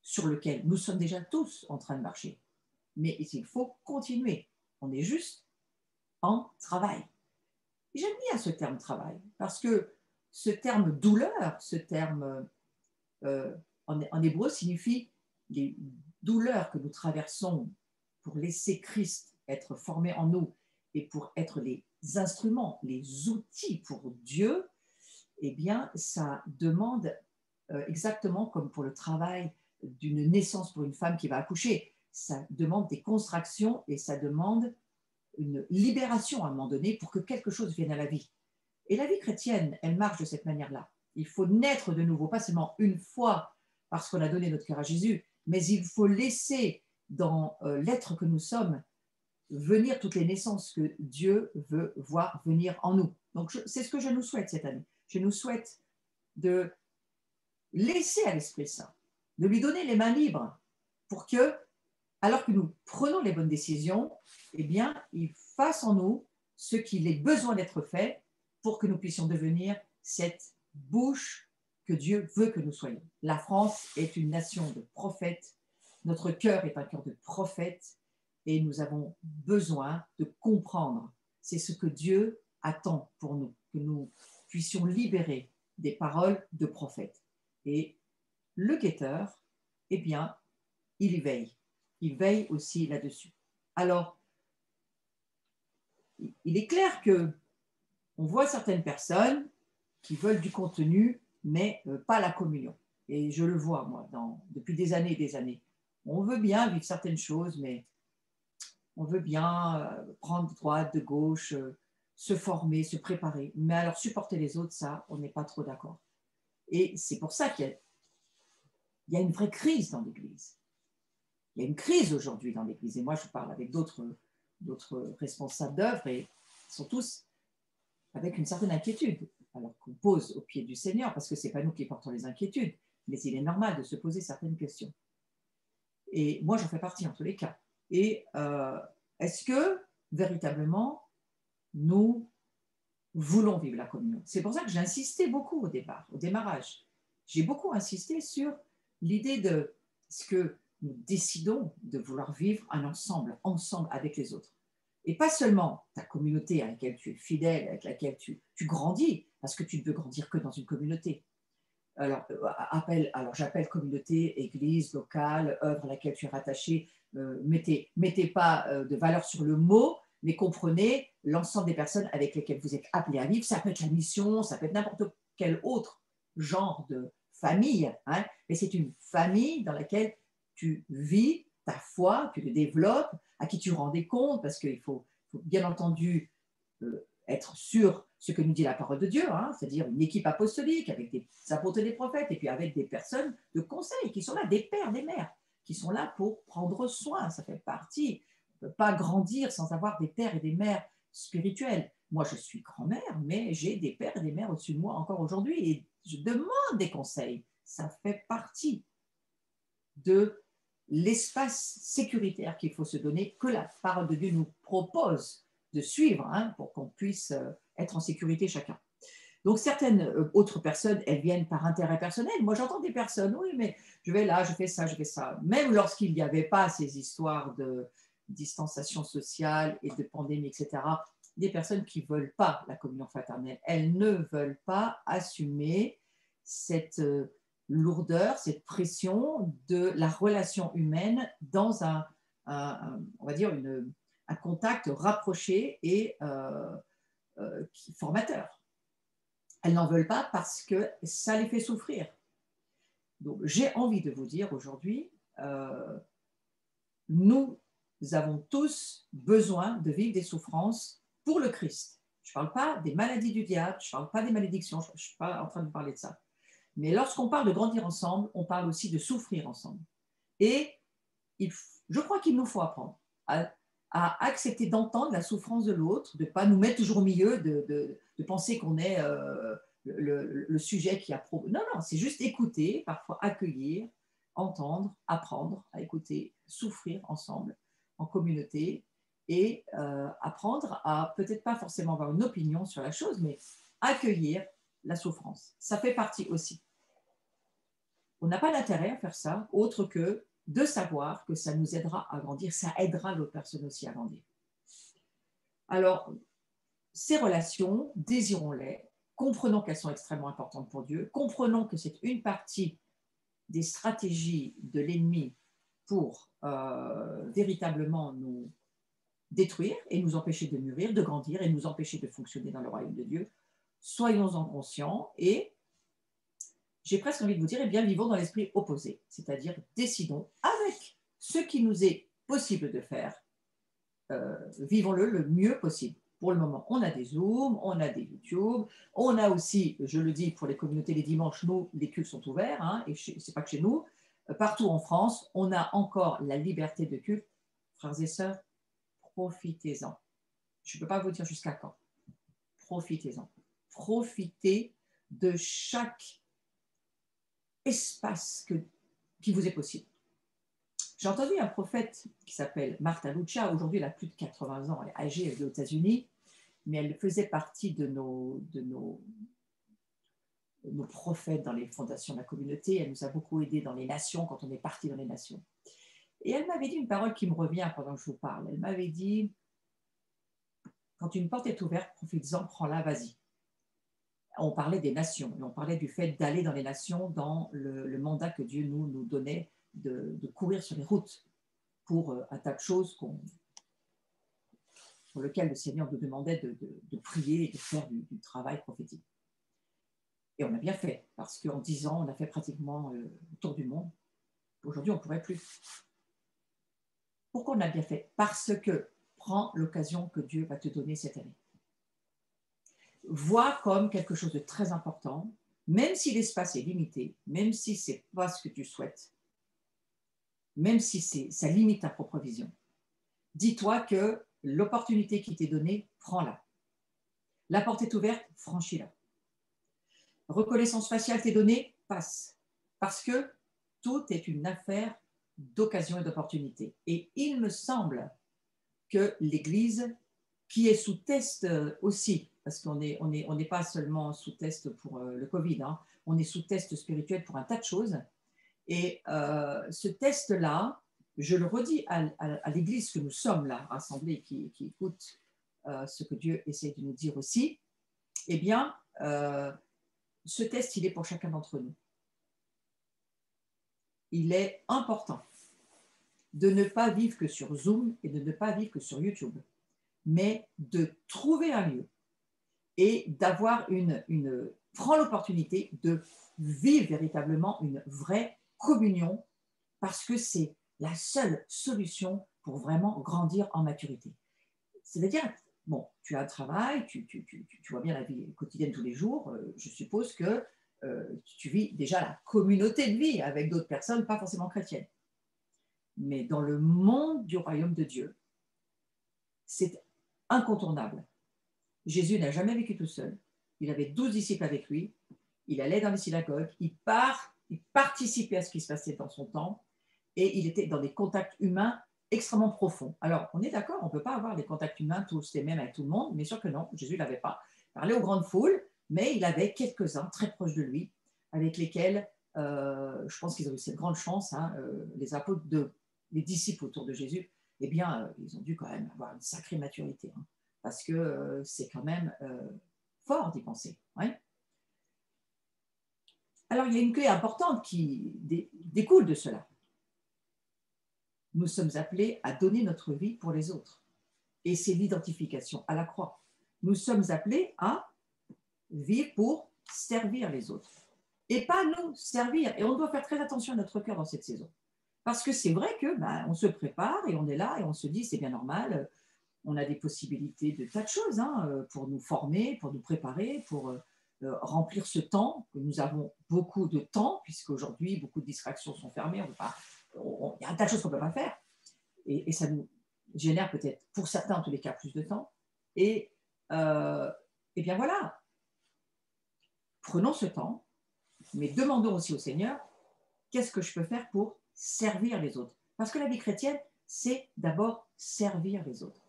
sur lequel nous sommes déjà tous en train de marcher. Mais il faut continuer. On est juste en travail. J'aime bien ce terme travail parce que ce terme douleur, ce terme en hébreu signifie les douleurs que nous traversons pour laisser Christ être formé en nous et pour être les instruments, les outils pour Dieu. Eh bien, ça demande exactement comme pour le travail d'une naissance pour une femme qui va accoucher, ça demande des contractions et ça demande une libération à un moment donné pour que quelque chose vienne à la vie. Et la vie chrétienne, elle marche de cette manière-là. Il faut naître de nouveau, pas seulement une fois parce qu'on a donné notre cœur à Jésus, mais il faut laisser dans l'être que nous sommes venir toutes les naissances que Dieu veut voir venir en nous. Donc, c'est ce que je nous souhaite cette année. Je nous souhaite de laisser à l'Esprit Saint, de lui donner les mains libres pour que, alors que nous prenons les bonnes décisions, eh bien, il fasse en nous ce qu'il est besoin d'être fait pour que nous puissions devenir cette bouche que Dieu veut que nous soyons. La France est une nation de prophètes. Notre cœur est un cœur de prophètes et nous avons besoin de comprendre. C'est ce que Dieu attend pour nous, que nous puissions libérer des paroles de prophètes. Et le guetteur, eh bien, il y veille. Il veille aussi là-dessus. Alors, il est clair que on voit certaines personnes qui veulent du contenu, mais pas la communion. Et je le vois, moi, depuis des années et des années. On veut bien vivre certaines choses, mais on veut bien prendre de droite, de gauche, se former, se préparer. Mais alors, supporter les autres, ça, on n'est pas trop d'accord. Et c'est pour ça qu'il y a une vraie crise dans l'Église. Il y a une crise aujourd'hui dans l'Église. Et moi, je parle avec d'autres responsables d'œuvre et ils sont tous avec une certaine inquiétude, alors qu'on pose au pied du Seigneur, parce que ce n'est pas nous qui portons les inquiétudes, mais il est normal de se poser certaines questions. Et moi, j'en fais partie en tous les cas. Et est-ce que, véritablement, nous voulons vivre la communion? C'est pour ça que j'ai insisté beaucoup au démarrage. J'ai beaucoup insisté sur l'idée de ce que nous décidons de vouloir vivre ensemble avec les autres. Et pas seulement ta communauté à laquelle tu es fidèle, avec laquelle tu grandis, parce que tu ne peux grandir que dans une communauté. Alors, j'appelle communauté, église, locale, œuvre à laquelle tu es rattaché. Mettez pas de valeur sur le mot, mais comprenez l'ensemble des personnes avec lesquelles vous êtes appelés à vivre. Ça peut être la mission, ça peut être n'importe quel autre genre de famille, hein, mais c'est une famille dans laquelle tu vis ta foi, tu le développes, à qui tu rends des comptes, parce qu'il faut bien entendu être sur ce que nous dit la parole de Dieu, hein, c'est-à-dire une équipe apostolique avec des apôtres et des prophètes, et puis avec des personnes de conseil qui sont là, des pères, des mères, qui sont là pour prendre soin. Ça fait partie. On ne peut pas grandir sans avoir des pères et des mères spirituels. Moi, je suis grand-mère, mais j'ai des pères et des mères au-dessus de moi encore aujourd'hui, et je demande des conseils. Ça fait partie de l'espace sécuritaire qu'il faut se donner, que la parole de Dieu nous propose de suivre, hein, pour qu'on puisse être en sécurité chacun. Donc certaines autres personnes, elles viennent par intérêt personnel. Moi, j'entends des personnes, oui, mais je vais là, je fais ça, je fais ça. Même lorsqu'il n'y avait pas ces histoires de distanciation sociale et de pandémie, etc., des personnes qui ne veulent pas la communion fraternelle, elles ne veulent pas assumer cette lourdeur, cette pression de la relation humaine dans on va dire, un contact rapproché et formateur. Elles n'en veulent pas parce que ça les fait souffrir. Donc, j'ai envie de vous dire aujourd'hui, nous avons tous besoin de vivre des souffrances pour le Christ. Je ne parle pas des maladies du diable, je ne parle pas des malédictions, je ne suis pas en train de parler de ça. Mais lorsqu'on parle de grandir ensemble, on parle aussi de souffrir ensemble. Et je crois qu'il nous faut apprendre à accepter d'entendre la souffrance de l'autre, de ne pas nous mettre toujours au milieu, de penser qu'on est le sujet qui approuve. Non, non, c'est juste écouter, parfois accueillir, entendre, apprendre à écouter, souffrir ensemble, en communauté, et apprendre à peut-être pas forcément avoir une opinion sur la chose, mais accueillir la souffrance. Ça fait partie aussi. On n'a pas d'intérêt à faire ça, autre que de savoir que ça nous aidera à grandir, ça aidera l'autre personne aussi à grandir. Alors, ces relations, désirons-les, comprenons qu'elles sont extrêmement importantes pour Dieu, comprenons que c'est une partie des stratégies de l'ennemi pour véritablement nous détruire et nous empêcher de mûrir, de grandir et nous empêcher de fonctionner dans le royaume de Dieu. Soyons-en conscients et j'ai presque envie de vous dire, eh bien, vivons dans l'esprit opposé, c'est-à-dire décidons avec ce qui nous est possible de faire, vivons-le le mieux possible. Pour le moment, on a des Zooms, on a des YouTube, on a aussi, je le dis pour les communautés les dimanches, nous, les cultes sont ouverts, hein, et ce n'est pas que chez nous, partout en France, on a encore la liberté de culte. Frères et sœurs, profitez-en. Je ne peux pas vous dire jusqu'à quand. Profitez-en. Profitez de chaque espace qui vous est possible. J'ai entendu un prophète qui s'appelle Martha Lucia, aujourd'hui elle a plus de 80 ans, elle est âgée, elle est aux États-Unis, mais elle faisait partie de nos prophètes dans les fondations de la communauté, elle nous a beaucoup aidés dans les nations, quand on est parti dans les nations. Et elle m'avait dit une parole qui me revient pendant que je vous parle, elle m'avait dit, quand une porte est ouverte, profites-en, prends-la, vas-y. On parlait des nations, et on parlait du fait d'aller dans les nations, dans le mandat que Dieu nous donnait de courir sur les routes pour un tas de choses sur lesquelles le Seigneur nous demandait de prier et de faire du travail prophétique. Et on a bien fait, parce qu'en 10 ans, on a fait pratiquement le tour du monde. Aujourd'hui, on ne pourrait plus. Pourquoi on a bien fait? Parce que prends l'occasion que Dieu va te donner cette année. Vois comme quelque chose de très important, même si l'espace est limité, même si ce n'est pas ce que tu souhaites, même si ça limite ta propre vision. Dis-toi que l'opportunité qui t'est donnée, prends-la. La porte est ouverte, franchis-la. Reconnaissance faciale t'est donnée, passe. Parce que tout est une affaire d'occasion et d'opportunité. Et il me semble que l'Église, qui est sous test aussi, parce qu'on n'est pas seulement sous test pour le Covid, hein, on est sous test spirituel pour un tas de choses. Et ce test-là, je le redis à l'Église que nous sommes là, rassemblés, qui écoute ce que Dieu essaie de nous dire aussi, eh bien, ce test, il est pour chacun d'entre nous. Il est important de ne pas vivre que sur Zoom et de ne pas vivre que sur YouTube, mais de trouver un lieu et d'avoir prendre l'opportunité de vivre véritablement une vraie communion parce que c'est la seule solution pour vraiment grandir en maturité. C'est-à-dire, bon, tu as un travail, tu vois bien la vie quotidienne tous les jours, je suppose que tu vis déjà la communauté de vie avec d'autres personnes, pas forcément chrétiennes. Mais dans le monde du royaume de Dieu, c'est incontournable. Jésus n'a jamais vécu tout seul. Il avait 12 disciples avec lui. Il allait dans les synagogues. Il participait à ce qui se passait dans son temps. Et il était dans des contacts humains extrêmement profonds. Alors, on est d'accord, on ne peut pas avoir des contacts humains tous les mêmes avec tout le monde, mais sûr que non, Jésus ne l'avait pas. Il parlait aux grandes foules, mais il avait quelques-uns très proches de lui, avec lesquels, je pense qu'ils ont eu cette grande chance, hein, les apôtres, les disciples autour de Jésus, eh bien, ils ont dû quand même avoir une sacrée maturité, hein, parce que c'est quand même fort d'y penser. Ouais. Alors, il y a une clé importante qui découle de cela. Nous sommes appelés à donner notre vie pour les autres. Et c'est l'identification à la croix. Nous sommes appelés à vivre pour servir les autres. Et pas nous servir. Et on doit faire très attention à notre cœur dans cette saison. Parce que c'est vrai que on se prépare et on est là et on se dit c'est bien normal. On a des possibilités de tas de choses hein, pour nous former, pour nous préparer, pour remplir ce temps. Nous avons beaucoup de temps, puisqu'aujourd'hui, beaucoup de distractions sont fermées. Il y a un tas de choses qu'on ne peut pas faire. Et ça nous génère peut-être, pour certains en tous les cas, plus de temps. Et bien voilà, prenons ce temps, mais demandons aussi au Seigneur, qu'est-ce que je peux faire pour servir les autres? Parce que la vie chrétienne, c'est d'abord servir les autres.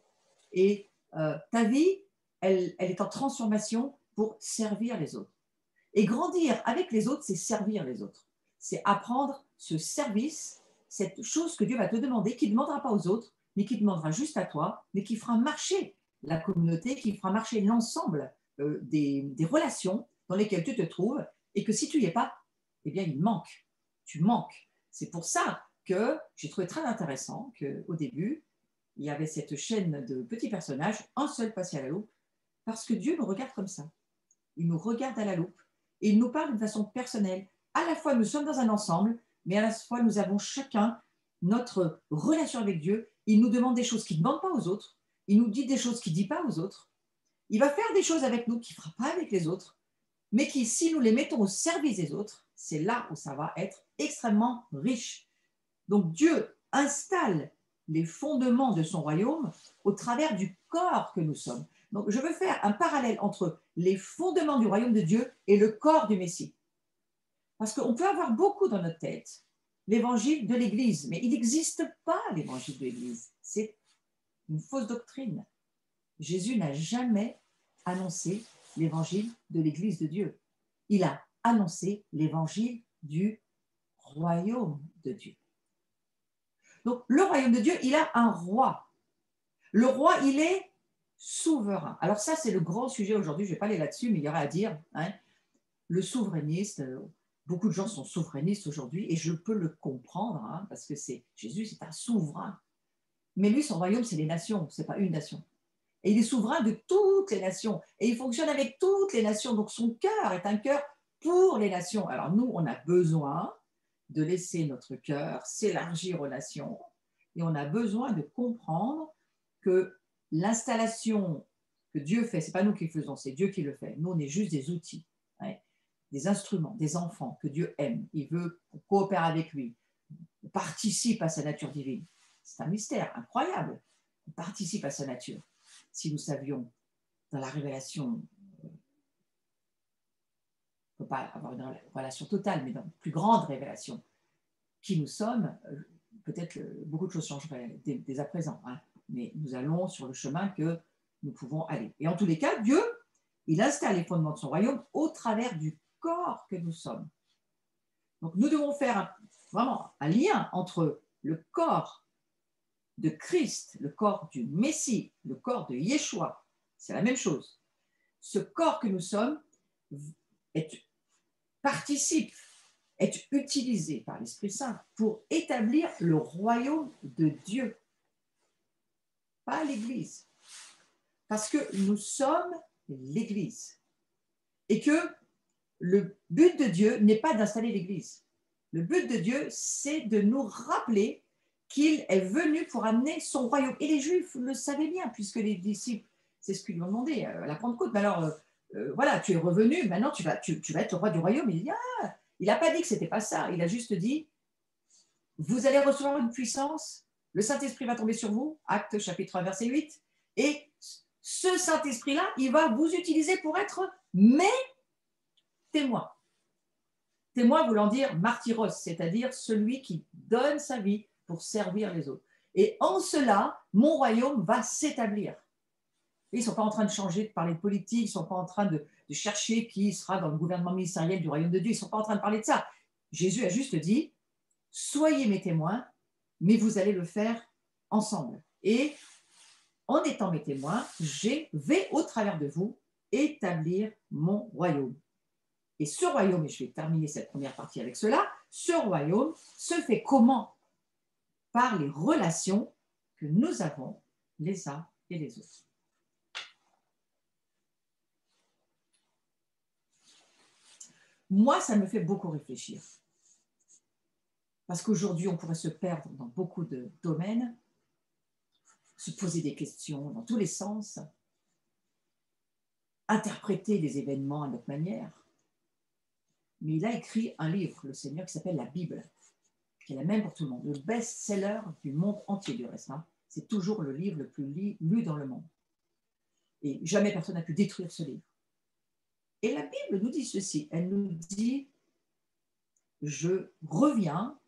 Et ta vie, elle est en transformation pour servir les autres. Et grandir avec les autres, c'est servir les autres. C'est apprendre ce service, cette chose que Dieu va te demander, qui ne demandera pas aux autres, mais qui demandera juste à toi, mais qui fera marcher la communauté, qui fera marcher l'ensemble des relations dans lesquelles tu te trouves, et que si tu n'y es pas, eh bien, il manque. Tu manques. C'est pour ça que j'ai trouvé très intéressant qu'au début, il y avait cette chaîne de petits personnages, un seul passé à la loupe, parce que Dieu nous regarde comme ça. Il nous regarde à la loupe et il nous parle d'une façon personnelle. À la fois, nous sommes dans un ensemble, mais à la fois, nous avons chacun notre relation avec Dieu. Il nous demande des choses qu'il ne demande pas aux autres. Il nous dit des choses qu'il ne dit pas aux autres. Il va faire des choses avec nous qu'il ne fera pas avec les autres, mais qui, si nous les mettons au service des autres, c'est là où ça va être extrêmement riche. Donc Dieu installe les fondements de son royaume au travers du corps que nous sommes. Donc je veux faire un parallèle entre les fondements du royaume de Dieu et le corps du Messie. Parce qu'on peut avoir beaucoup dans notre tête l'évangile de l'Église, mais il n'existe pas l'évangile de l'Église. C'est une fausse doctrine. Jésus n'a jamais annoncé l'évangile de l'Église de Dieu. Il a annoncé l'évangile du royaume de Dieu. Donc, le royaume de Dieu, il a un roi. Le roi, il est souverain. Alors ça, c'est le grand sujet aujourd'hui. Je ne vais pas aller là-dessus, mais il y aura à dire. Hein, le souverainiste, beaucoup de gens sont souverainistes aujourd'hui, et je peux le comprendre, hein, parce que Jésus, c'est un souverain. Mais lui, son royaume, c'est les nations, ce n'est pas une nation. Et il est souverain de toutes les nations. Et il fonctionne avec toutes les nations. Donc, son cœur est un cœur pour les nations. Alors, nous, on a besoin de laisser notre cœur s'élargir aux nations. Et on a besoin de comprendre que l'installation que Dieu fait, ce n'est pas nous qui le faisons, c'est Dieu qui le fait. Nous, on est juste des outils, hein, des instruments, des enfants que Dieu aime. Il veut qu'on coopère avec lui, on participe à sa nature divine. C'est un mystère incroyable. On participe à sa nature. Si nous savions dans la révélation, on ne peut pas avoir une relation totale, mais dans une plus grande révélation, qui nous sommes, peut-être beaucoup de choses changeraient dès à présent, hein, mais nous allons sur le chemin que nous pouvons aller. Et en tous les cas, Dieu, il installe les fondements de son royaume au travers du corps que nous sommes. Donc nous devons faire vraiment un lien entre le corps de Christ, le corps du Messie, le corps de Yeshua, c'est la même chose. Ce corps que nous sommes participe, est utilisé par l'Esprit Saint pour établir le royaume de Dieu, pas l'Église. Parce que nous sommes l'Église. Et que le but de Dieu n'est pas d'installer l'Église. Le but de Dieu, c'est de nous rappeler qu'il est venu pour amener son royaume. Et les Juifs le savaient bien, puisque les disciples, c'est ce qu'ils lui ont demandé à la Pentecôte. Mais alors, voilà, tu es revenu, maintenant tu vas être le roi du royaume. Il dit, ah, il n'a pas dit que ce n'était pas ça. Il a juste dit, vous allez recevoir une puissance, le Saint-Esprit va tomber sur vous, Actes chapitre 1, verset 8, et ce Saint-Esprit-là, il va vous utiliser pour être mes témoins. Témoin voulant dire martyros, c'est-à-dire celui qui donne sa vie pour servir les autres. Et en cela, mon royaume va s'établir. Ils ne sont pas en train de changer, de parler de politique, ils ne sont pas en train de chercher qui sera dans le gouvernement ministériel du royaume de Dieu, ils ne sont pas en train de parler de ça. Jésus a juste dit, soyez mes témoins, mais vous allez le faire ensemble. Et en étant mes témoins, je vais au travers de vous établir mon royaume. Et ce royaume, et je vais terminer cette première partie avec cela, ce royaume se fait comment? Par les relations que nous avons les uns et les autres. Moi, ça me fait beaucoup réfléchir. Parce qu'aujourd'hui, on pourrait se perdre dans beaucoup de domaines, se poser des questions dans tous les sens, interpréter les événements à notre manière. Mais il a écrit un livre, le Seigneur, qui s'appelle la Bible, qui est la même pour tout le monde, le best-seller du monde entier du reste. Hein. C'est toujours le livre le plus lu dans le monde. Et jamais personne n'a pu détruire ce livre. Et la Bible nous dit ceci, elle nous dit, je reviens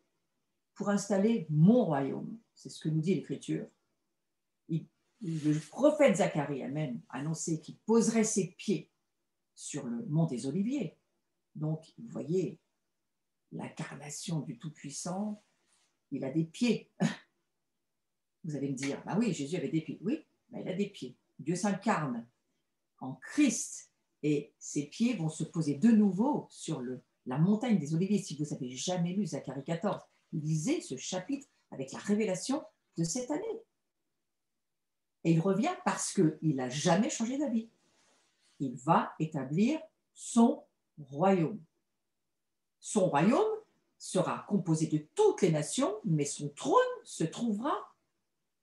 pour installer mon royaume. C'est ce que nous dit l'Écriture. Le prophète Zacharie a même annoncé qu'il poserait ses pieds sur le mont des Oliviers. Donc, vous voyez, l'incarnation du Tout-Puissant, il a des pieds. Vous allez me dire, bah oui, Jésus avait des pieds. Oui, mais il a des pieds. Dieu s'incarne en Christ et ses pieds vont se poser de nouveau sur la montagne des Oliviers. Si vous n'avez jamais lu Zacharie 14, lisez ce chapitre avec la révélation de cette année. Et il revient parce qu'il n'a jamais changé d'avis. Il va établir son royaume. Son royaume sera composé de toutes les nations, mais son trône se trouvera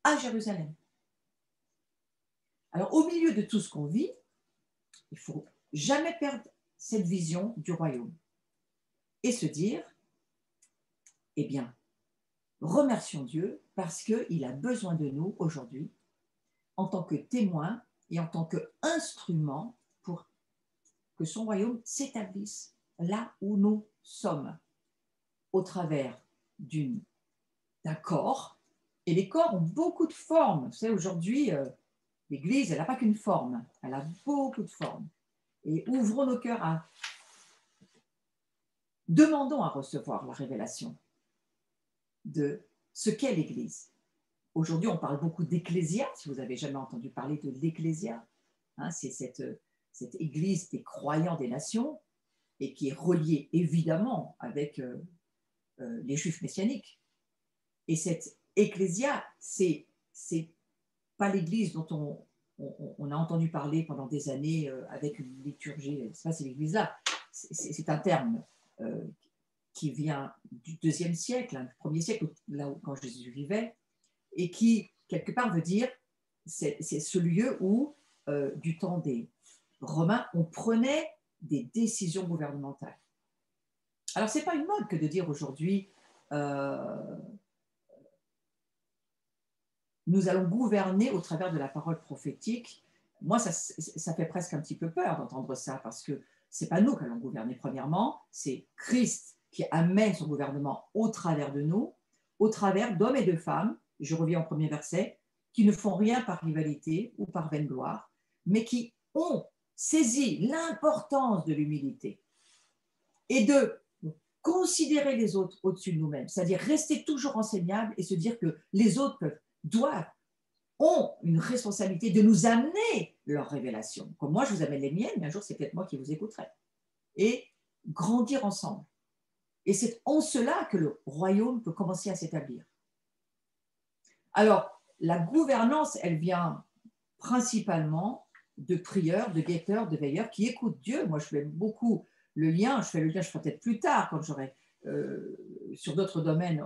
à Jérusalem. Alors, au milieu de tout ce qu'on vit, il ne faut jamais perdre cette vision du royaume et se dire, eh bien, remercions Dieu parce qu'il a besoin de nous aujourd'hui en tant que témoins et en tant qu'instruments pour que son royaume s'établisse là où nous sommes, au travers d'un corps. Et les corps ont beaucoup de formes. Vous savez, aujourd'hui, l'Église, elle n'a pas qu'une forme, elle a beaucoup de formes. Et ouvrons nos cœurs demandons à recevoir la révélation de ce qu'est l'Église. Aujourd'hui, on parle beaucoup d'ecclésia, si vous n'avez jamais entendu parler de l'ecclésia. Hein, c'est cette Église des croyants des nations et qui est reliée évidemment avec les Juifs messianiques. Et cette ecclésia, c'est pas l'Église dont on a entendu parler pendant des années avec une liturgie, c'est pas cette Église-là. C'est un terme qui vient du IIe siècle, hein, du 1er siècle, là où, quand Jésus vivait, et qui, quelque part, veut dire c'est ce lieu où, du temps des Romains, on prenait des décisions gouvernementales. Alors, ce n'est pas une mode que de dire aujourd'hui nous allons gouverner au travers de la parole prophétique moi, ça fait presque un petit peu peur d'entendre ça, parce que ce n'est pas nous qui allons gouverner premièrement, c'est Christ qui amène son gouvernement au travers de nous, au travers d'hommes et de femmes, je reviens au premier verset, qui ne font rien par rivalité ou par vaine gloire, mais qui ont saisi l'importance de l'humilité et de considérer les autres au-dessus de nous-mêmes, c'est-à-dire rester toujours enseignables et se dire que les autres ont une responsabilité de nous amener leur révélation. Comme moi, je vous amène les miennes, mais un jour, c'est peut-être moi qui vous écouterai. Et grandir ensemble. Et c'est en cela que le royaume peut commencer à s'établir. Alors, la gouvernance, elle vient principalement de prieurs, de guetteurs, de veilleurs qui écoutent Dieu. Moi, je fais beaucoup le lien, je ferai peut-être plus tard, quand j'aurai sur d'autres domaines,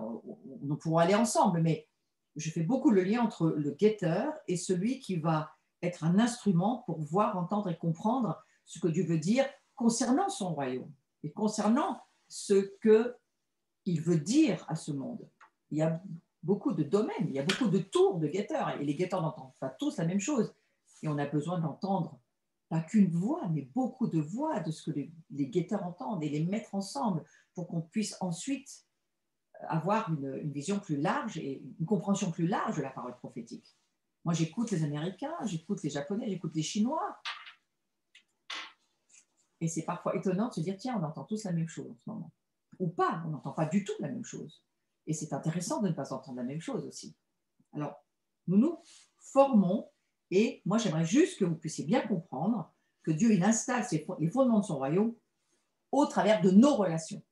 nous pourrons aller ensemble, mais je fais beaucoup le lien entre le guetteur et celui qui va être un instrument pour voir, entendre et comprendre ce que Dieu veut dire concernant son royaume et concernant ce qu'il veut dire à ce monde. Il y a beaucoup de domaines, il y a beaucoup de tours de guetteurs, et les guetteurs n'entendent pas tous la même chose. Et on a besoin d'entendre pas qu'une voix, mais beaucoup de voix de ce que les guetteurs entendent et les mettre ensemble pour qu'on puisse ensuite avoir une vision plus large et une compréhension plus large de la parole prophétique. Moi, j'écoute les Américains, j'écoute les Japonais, j'écoute les Chinois. Et c'est parfois étonnant de se dire, tiens, on entend tous la même chose en ce moment. Ou pas, on n'entend pas du tout la même chose. Et c'est intéressant de ne pas entendre la même chose aussi. Alors, nous nous formons, et moi, j'aimerais juste que vous puissiez bien comprendre que Dieu, il installe les fondements de son royaume au travers de nos relations.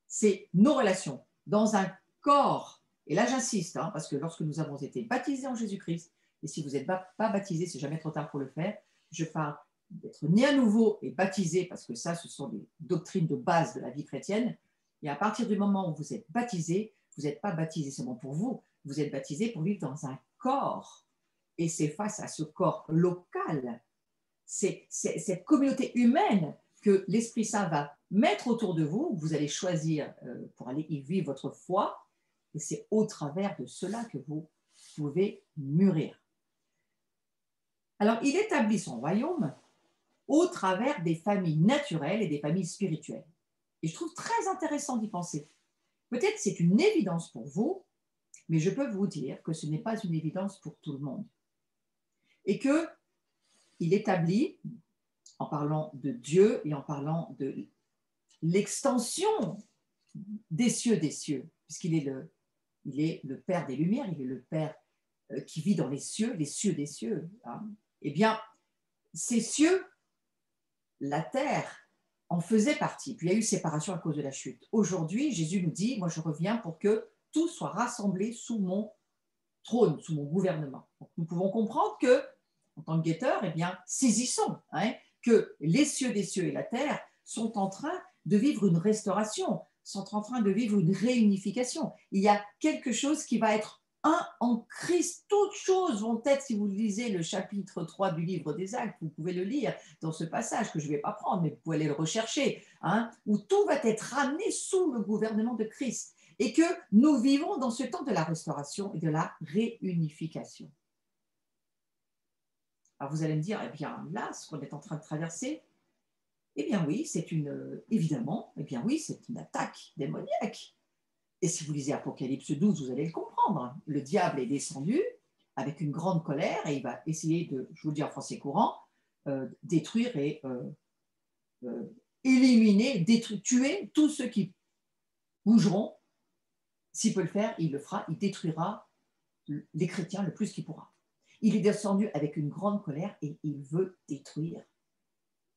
C'est nos relations dans un corps. Et là, j'insiste, parce que lorsque nous avons été baptisés en Jésus-Christ, et si vous n'êtes pas baptisé, c'est jamais trop tard pour le faire, je parle d'être né à nouveau et baptisé, parce que ça, ce sont des doctrines de base de la vie chrétienne. Et à partir du moment où vous êtes baptisé, vous n'êtes pas baptisé seulement pour vous, vous êtes baptisé pour vivre dans un corps. Et c'est face à ce corps local, c'est cette communauté humaine que l'Esprit Saint va mettre autour de vous, vous allez choisir pour aller y vivre votre foi, et c'est au travers de cela que vous pouvez mûrir. Alors, il établit son royaume au travers des familles naturelles et des familles spirituelles. Et je trouve très intéressant d'y penser. Peut-être c'est une évidence pour vous, mais je peux vous dire que ce n'est pas une évidence pour tout le monde. Et qu'il établit, en parlant de Dieu et en parlant de l'extension des cieux, puisqu'il est le Père des Lumières, il est le Père qui vit dans les cieux des cieux. Eh bien, ces cieux, la terre en faisait partie. Puis il y a eu séparation à cause de la chute. Aujourd'hui, Jésus nous dit, moi je reviens pour que tout soit rassemblé sous mon trône, sous mon gouvernement. Donc, nous pouvons comprendre que, en tant que guetteur, eh bien, saisissons que les cieux des cieux et la terre sont en train de vivre une restauration, sont en train de vivre une réunification. Il y a quelque chose qui va être un en Christ. Toutes choses vont être, si vous lisez le chapitre 3 du livre des Actes, vous pouvez le lire dans ce passage que je ne vais pas prendre, mais vous pouvez aller le rechercher, où tout va être ramené sous le gouvernement de Christ et que nous vivons dans ce temps de la restauration et de la réunification. Alors vous allez me dire, eh bien là, ce qu'on est en train de traverser, eh bien oui, évidemment, eh bien oui, c'est une attaque démoniaque. Et si vous lisez Apocalypse 12, vous allez le comprendre. Le diable est descendu avec une grande colère et il va essayer de, je vous le dis en français courant, détruire et éliminer, tuer tous ceux qui bougeront. S'il peut le faire, il le fera, il détruira les chrétiens le plus qu'il pourra. Il est descendu avec une grande colère et il veut détruire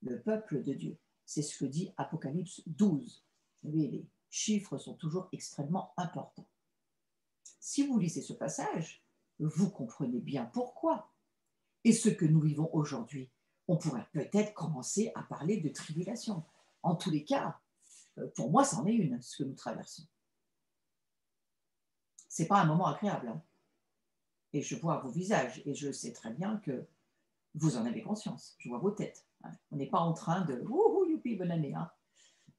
le peuple de Dieu. C'est ce que dit Apocalypse 12. Vous savez, les chiffres sont toujours extrêmement importants. Si vous lisez ce passage, vous comprenez bien pourquoi. Et ce que nous vivons aujourd'hui, on pourrait peut-être commencer à parler de tribulation. En tous les cas, pour moi, c'en est une, ce que nous traversons. Ce n'est pas un moment agréable. Et je vois vos visages et je sais très bien que vous en avez conscience. Je vois vos têtes. On n'est pas en train de « Wouhou, youpi, bonne année ».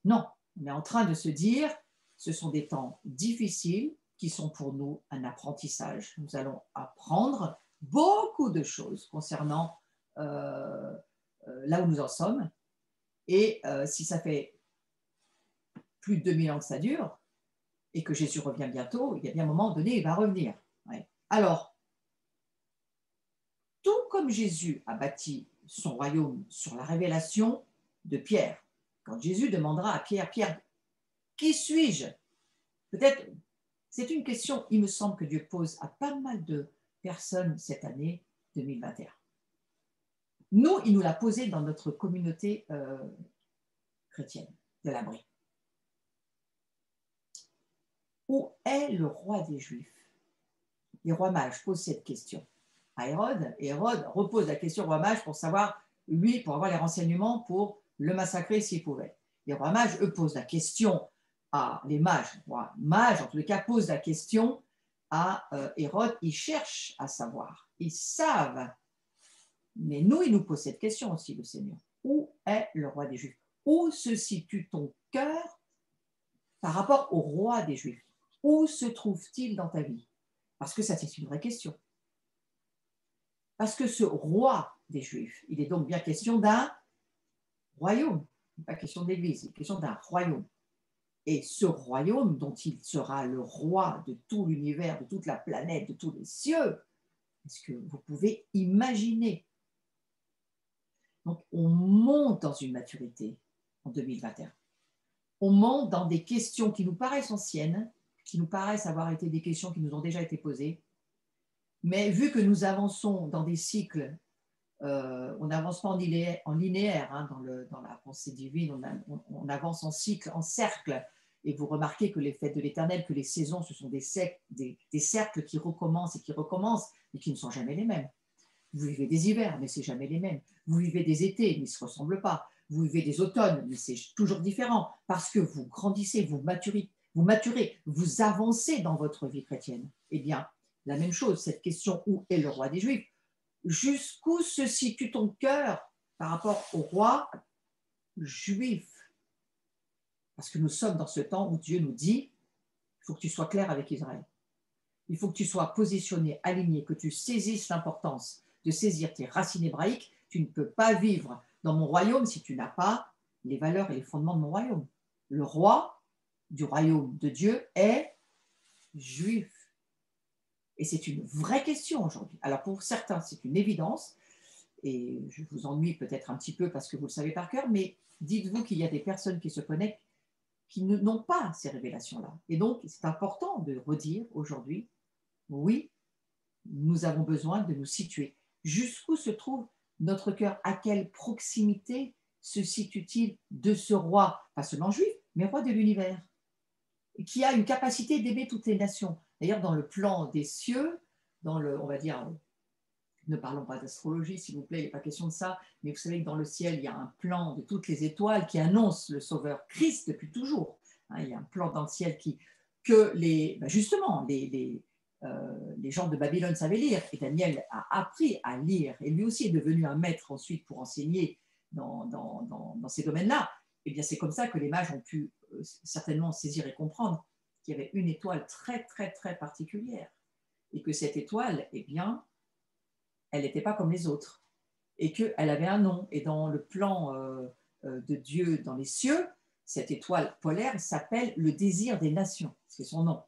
Non, on est en train de se dire ce sont des temps difficiles qui sont pour nous un apprentissage. Nous allons apprendre beaucoup de choses concernant là où nous en sommes. Et si ça fait plus de 2000 ans que ça dure, et que Jésus revient bientôt, il y a bien un moment donné, il va revenir. Ouais. Alors, tout comme Jésus a bâti son royaume sur la révélation de Pierre, quand Jésus demandera à Pierre, Pierre, qui suis-je? Peut-être, c'est une question, il me semble, que Dieu pose à pas mal de personnes cette année 2021. Nous, il nous l'a posé dans notre communauté chrétienne de l'abri. Où est le roi des Juifs? Les rois mages posent cette question à Hérode, et Hérode repose la question au roi mage pour savoir, lui, pour avoir les renseignements pour le massacrer s'il pouvait. Les rois mages, eux, posent la question à les mages, rois mages, en tous les cas, posent la question à Hérode. Ils cherchent à savoir, ils savent. Mais nous, il nous pose cette question aussi, le Seigneur. Où est le roi des Juifs? Où se situe ton cœur par rapport au roi des Juifs? Où se trouve-t-il dans ta vie? Parce que ça, c'est une vraie question. Parce que ce roi des Juifs, il est donc bien question d'un royaume, pas question d'église, il est question d'un royaume. Et ce royaume dont il sera le roi de tout l'univers, de toute la planète, de tous les cieux, est-ce que vous pouvez imaginer? Donc, on monte dans une maturité en 2021. On monte dans des questions qui nous paraissent anciennes, qui nous paraissent avoir été des questions qui nous ont déjà été posées. Mais vu que nous avançons dans des cycles, on n'avance pas en linéaire hein, dans la pensée divine, on avance en cycle, en cercle. Et vous remarquez que les fêtes de l'Éternel, que les saisons, ce sont des cercles qui recommencent et qui recommencent, mais qui ne sont jamais les mêmes. Vous vivez des hivers, mais ce n'est jamais les mêmes. Vous vivez des étés, mais ils ne se ressemblent pas. Vous vivez des automnes, mais c'est toujours différent, parce que vous grandissez, vous maturez, vous avancez dans votre vie chrétienne. Eh bien, la même chose, cette question, où est le roi des Juifs? Jusqu'où se situe ton cœur par rapport au roi juif? Parce que nous sommes dans ce temps où Dieu nous dit, il faut que tu sois clair avec Israël. Il faut que tu sois positionné, aligné, que tu saisisses l'importance de saisir tes racines hébraïques. Tu ne peux pas vivre dans mon royaume si tu n'as pas les valeurs et les fondements de mon royaume. Le roi du royaume de Dieu est juif. Et c'est une vraie question aujourd'hui. Alors pour certains, c'est une évidence, et je vous ennuie peut-être un petit peu parce que vous le savez par cœur, mais dites-vous qu'il y a des personnes qui se connectent qui n'ont pas ces révélations-là. Et donc, c'est important de redire aujourd'hui, oui, nous avons besoin de nous situer. Jusqu'où se trouve notre cœur? À quelle proximité se situe-t-il de ce roi, pas seulement juif, mais roi de l'univers, qui a une capacité d'aimer toutes les nations? D'ailleurs, dans le plan des cieux, dans le, on va dire, ne parlons pas d'astrologie, s'il vous plaît, il n'est pas question de ça, mais vous savez que dans le ciel, il y a un plan de toutes les étoiles qui annonce le Sauveur Christ depuis toujours. Hein, il y a un plan dans le ciel que justement, les gens de Babylone savaient lire, et Daniel a appris à lire, et lui aussi est devenu un maître ensuite pour enseigner dans ces domaines-là. Et bien c'est comme ça que les mages ont pu certainement saisir et comprendre qu'il y avait une étoile très, très, très particulière, et que cette étoile, eh bien, elle n'était pas comme les autres, et qu'elle avait un nom. Et dans le plan de Dieu dans les cieux, cette étoile polaire s'appelle le désir des nations, c'est son nom.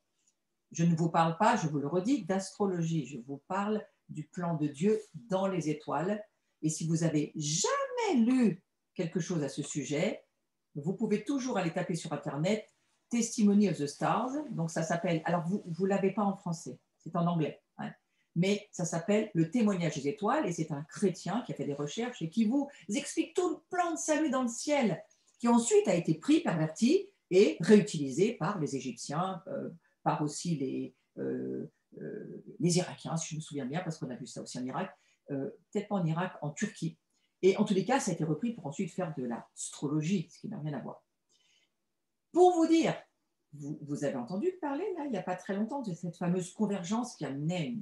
Je ne vous parle pas, je vous le redis, d'astrologie, je vous parle du plan de Dieu dans les étoiles. Et si vous avez jamais lu quelque chose à ce sujet, vous pouvez toujours aller taper sur Internet Testimony of the Stars. Donc ça s'appelle, alors vous ne l'avez pas en français, c'est en anglais, hein, mais ça s'appelle le témoignage des étoiles, et c'est un chrétien qui a fait des recherches et qui vous explique tout le plan de salut dans le ciel, qui ensuite a été pris, perverti et réutilisé par les Égyptiens, par aussi les Irakiens, si je me souviens bien, parce qu'on a vu ça aussi en Irak, peut-être pas en Irak, en Turquie. Et en tous les cas, ça a été repris pour ensuite faire de l'astrologie, ce qui n'a rien à voir. Pour vous dire, vous avez entendu parler, là, il n'y a pas très longtemps, de cette fameuse convergence qui amenait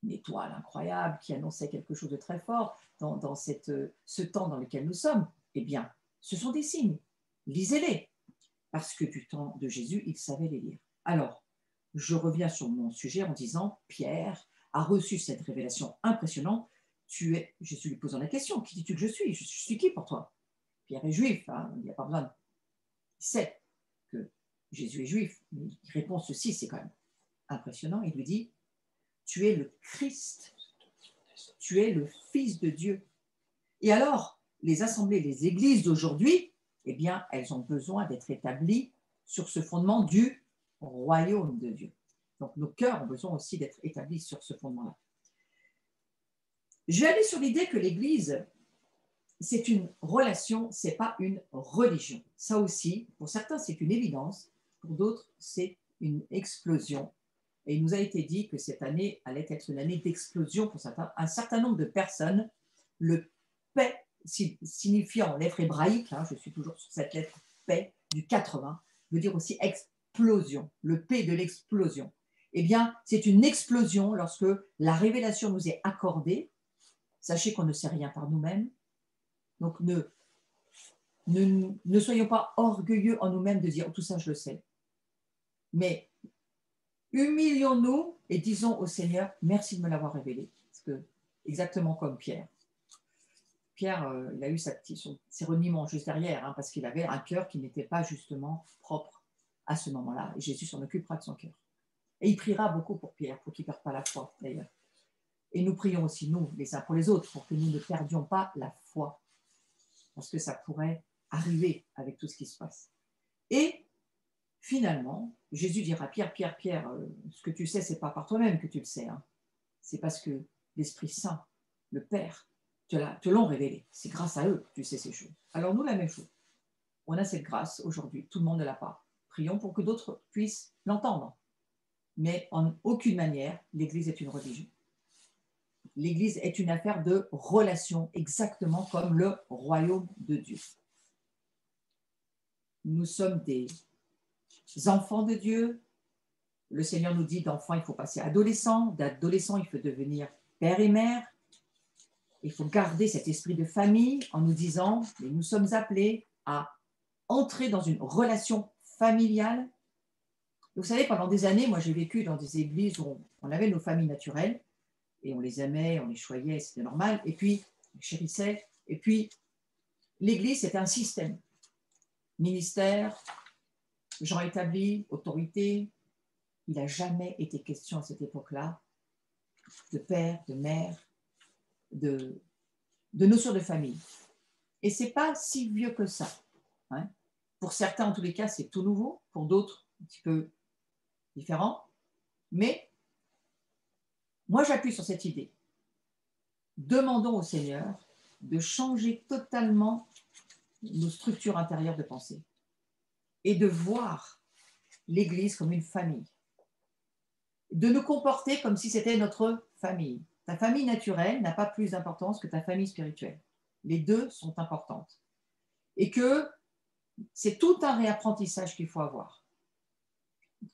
une étoile incroyable, qui annonçait quelque chose de très fort dans ce temps dans lequel nous sommes. Eh bien, ce sont des signes. Lisez-les. Parce que du temps de Jésus, il savait les lire. Alors, je reviens sur mon sujet en disant, Pierre a reçu cette révélation impressionnante Jésus lui posant la question, qui dis-tu que je suis? Je suis qui pour toi? Pierre est juif, hein, il n'y a pas besoin. Il sait que Jésus est juif, mais il répond ceci, c'est quand même impressionnant. Il lui dit, tu es le Christ, tu es le Fils de Dieu. Et alors, les assemblées, les églises d'aujourd'hui, eh bien, elles ont besoin d'être établies sur ce fondement du royaume de Dieu. Donc, nos cœurs ont besoin aussi d'être établis sur ce fondement-là. Je vais aller sur l'idée que l'Église, c'est une relation, ce n'est pas une religion. Ça aussi, pour certains, c'est une évidence, pour d'autres, c'est une explosion. Et il nous a été dit que cette année allait être une année d'explosion pour certains. Un certain nombre de personnes, le paix, signifiant en lettres hébraïques, hein, je suis toujours sur cette lettre paix du 80, veut dire aussi explosion, le P de l'explosion. Eh bien, c'est une explosion lorsque la révélation nous est accordée. Sachez qu'on ne sait rien par nous-mêmes. Donc, ne soyons pas orgueilleux en nous-mêmes de dire « tout ça, je le sais ». Mais humilions-nous et disons au Seigneur « merci de me l'avoir révélé ». Parce que, exactement comme Pierre. Pierre, il a eu ses reniements juste derrière, hein, parce qu'il avait un cœur qui n'était pas justement propre à ce moment-là. Et Jésus s'en occupera de son cœur. Et il priera beaucoup pour Pierre, pour qu'il ne perde pas la foi, d'ailleurs. Et nous prions aussi, nous, les uns pour les autres, pour que nous ne perdions pas la foi. Parce que ça pourrait arriver avec tout ce qui se passe. Et finalement, Jésus dira, Pierre, ce que tu sais, ce n'est pas par toi-même que tu le sais. Hein. C'est parce que l'Esprit Saint, le Père, te l'ont révélé. C'est grâce à eux que tu sais ces choses. Alors nous, la même chose. On a cette grâce aujourd'hui. Tout le monde ne l'a pas. Prions pour que d'autres puissent l'entendre. Mais en aucune manière, l'Église est une religion. L'Église est une affaire de relation, exactement comme le royaume de Dieu. Nous sommes des enfants de Dieu. Le Seigneur nous dit d'enfant, il faut passer adolescent. D'adolescent, il faut devenir père et mère. Il faut garder cet esprit de famille en nous disant, mais nous sommes appelés à entrer dans une relation familiale. Vous savez, pendant des années, moi j'ai vécu dans des églises où on avait nos familles naturelles et on les aimait, on les choyait, c'était normal. Et puis, on les chérissait. Et puis, l'église, c'était un système. Ministère, gens établis, autorité. Il n'a jamais été question à cette époque-là de père, de mère, de notion de famille. Et ce n'est pas si vieux que ça. Hein. Pour certains, en tous les cas, c'est tout nouveau. Pour d'autres, un petit peu différent. Mais moi, j'appuie sur cette idée. Demandons au Seigneur de changer totalement nos structures intérieures de pensée et de voir l'Église comme une famille. De nous comporter comme si c'était notre famille. Ta famille naturelle n'a pas plus d'importance que ta famille spirituelle. Les deux sont importantes. Et que c'est tout un réapprentissage qu'il faut avoir.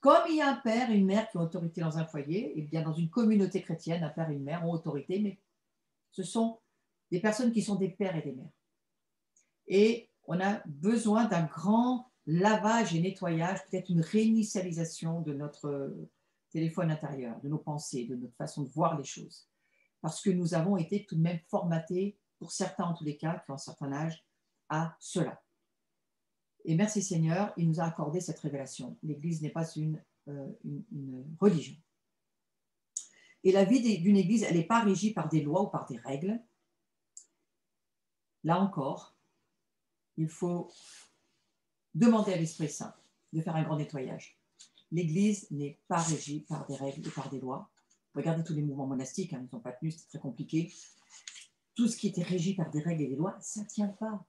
Comme il y a un père et une mère qui ont autorité dans un foyer, et bien dans une communauté chrétienne, un père et une mère ont autorité, mais ce sont des personnes qui sont des pères et des mères. Et on a besoin d'un grand lavage et nettoyage, peut-être une réinitialisation de notre téléphone intérieur, de nos pensées, de notre façon de voir les choses. Parce que nous avons été tout de même formatés, pour certains en tous les cas, qui ont un certain âge, à cela. Et merci Seigneur, il nous a accordé cette révélation. L'Église n'est pas une religion. Et la vie d'une Église, elle n'est pas régie par des lois ou par des règles. Là encore, il faut demander à l'Esprit Saint de faire un grand nettoyage. L'Église n'est pas régie par des règles et par des lois. Regardez tous les mouvements monastiques, hein, ils ne sont pas tenus, c'est très compliqué. Tout ce qui était régi par des règles et des lois, ça ne tient pas.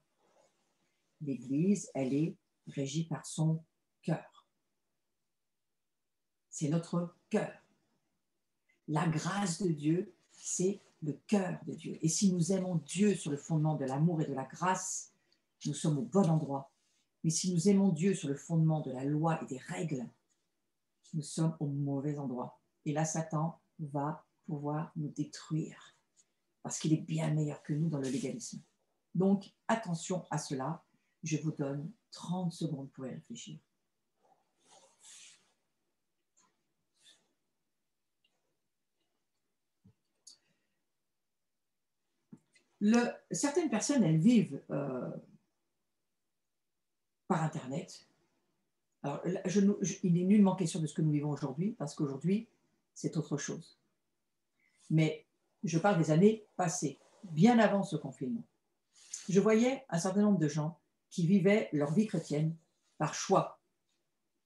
L'Église, elle est régie par son cœur. C'est notre cœur. La grâce de Dieu, c'est le cœur de Dieu. Et si nous aimons Dieu sur le fondement de l'amour et de la grâce, nous sommes au bon endroit. Mais si nous aimons Dieu sur le fondement de la loi et des règles, nous sommes au mauvais endroit. Et là, Satan va pouvoir nous détruire parce qu'il est bien meilleur que nous dans le légalisme. Donc, attention à cela. Je vous donne 30 secondes pour y réfléchir. Certaines personnes, elles vivent par Internet. Alors, il n'est nullement question de ce que nous vivons aujourd'hui, parce qu'aujourd'hui, c'est autre chose. Mais je parle des années passées, bien avant ce confinement. Je voyais un certain nombre de gens qui vivaient leur vie chrétienne par choix,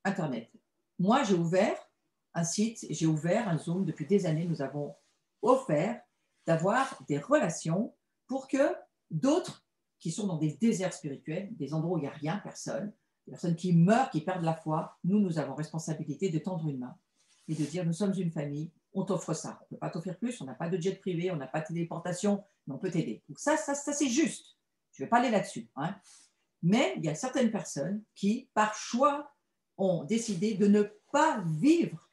Internet. Moi, j'ai ouvert un site, j'ai ouvert un Zoom depuis des années. Nous avons offert d'avoir des relations pour que d'autres qui sont dans des déserts spirituels, des endroits où il n'y a rien, personne, des personnes qui meurent, qui perdent la foi, nous avons responsabilité de tendre une main et de dire nous sommes une famille, on t'offre ça. On ne peut pas t'offrir plus, on n'a pas de jet privé, on n'a pas de téléportation, mais on peut t'aider. Donc ça c'est juste. Je ne vais pas aller là-dessus. Hein. Mais il y a certaines personnes qui, par choix, ont décidé de ne pas vivre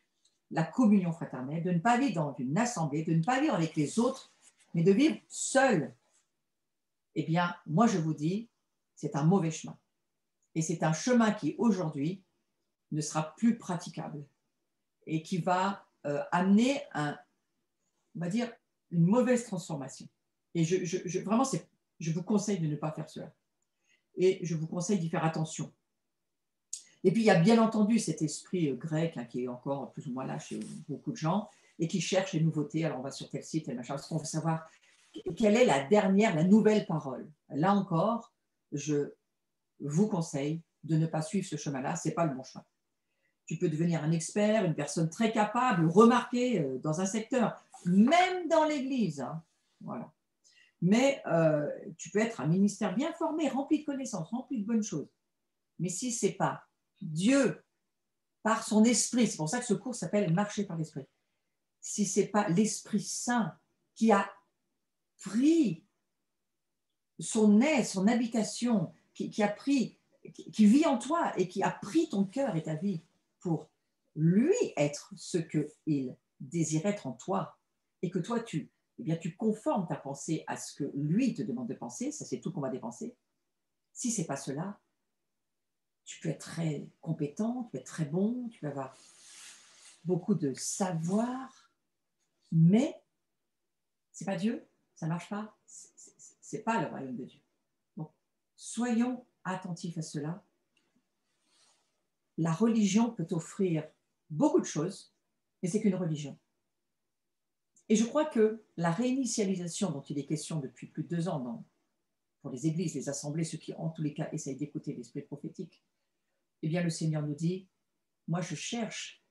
la communion fraternelle, de ne pas vivre dans une assemblée, de ne pas vivre avec les autres, mais de vivre seul. Eh bien, moi, je vous dis, c'est un mauvais chemin. Et c'est un chemin qui, aujourd'hui, ne sera plus praticable et qui va amener, on va dire, une mauvaise transformation. Et vraiment, je vous conseille de ne pas faire cela. Et je vous conseille d'y faire attention. Et puis, il y a bien entendu cet esprit grec hein, qui est encore plus ou moins là chez beaucoup de gens et qui cherche les nouveautés. Alors, on va sur tel site, tel machin, parce qu'on veut savoir quelle est la nouvelle parole. Là encore, je vous conseille de ne pas suivre ce chemin-là, ce n'est pas le bon chemin. Tu peux devenir un expert, une personne très capable, remarquée dans un secteur, même dans l'Église. Hein, voilà. Mais tu peux être un ministère bien formé, rempli de connaissances, rempli de bonnes choses. Mais si ce n'est pas Dieu, par son esprit, c'est pour ça que ce cours s'appelle « Marcher par l'esprit », si ce n'est pas l'Esprit Saint qui a pris son aide, son habitation, qui vit en toi et qui a pris ton cœur et ta vie pour lui être ce qu'il désire être en toi, et que toi, tu conformes ta pensée à ce que lui te demande de penser, ça c'est tout qu'on va dépenser. Si ce n'est pas cela, tu peux être très compétent, tu peux être très bon, tu vas avoir beaucoup de savoir, mais ce n'est pas Dieu, ça ne marche pas, ce n'est pas le royaume de Dieu. Donc, soyons attentifs à cela. La religion peut offrir beaucoup de choses, mais c'est qu'une religion. Et je crois que la réinitialisation dont il est question depuis plus de 2 ans pour les églises, les assemblées, ceux qui en tous les cas essayent d'écouter l'esprit prophétique, eh bien le Seigneur nous dit, moi je cherche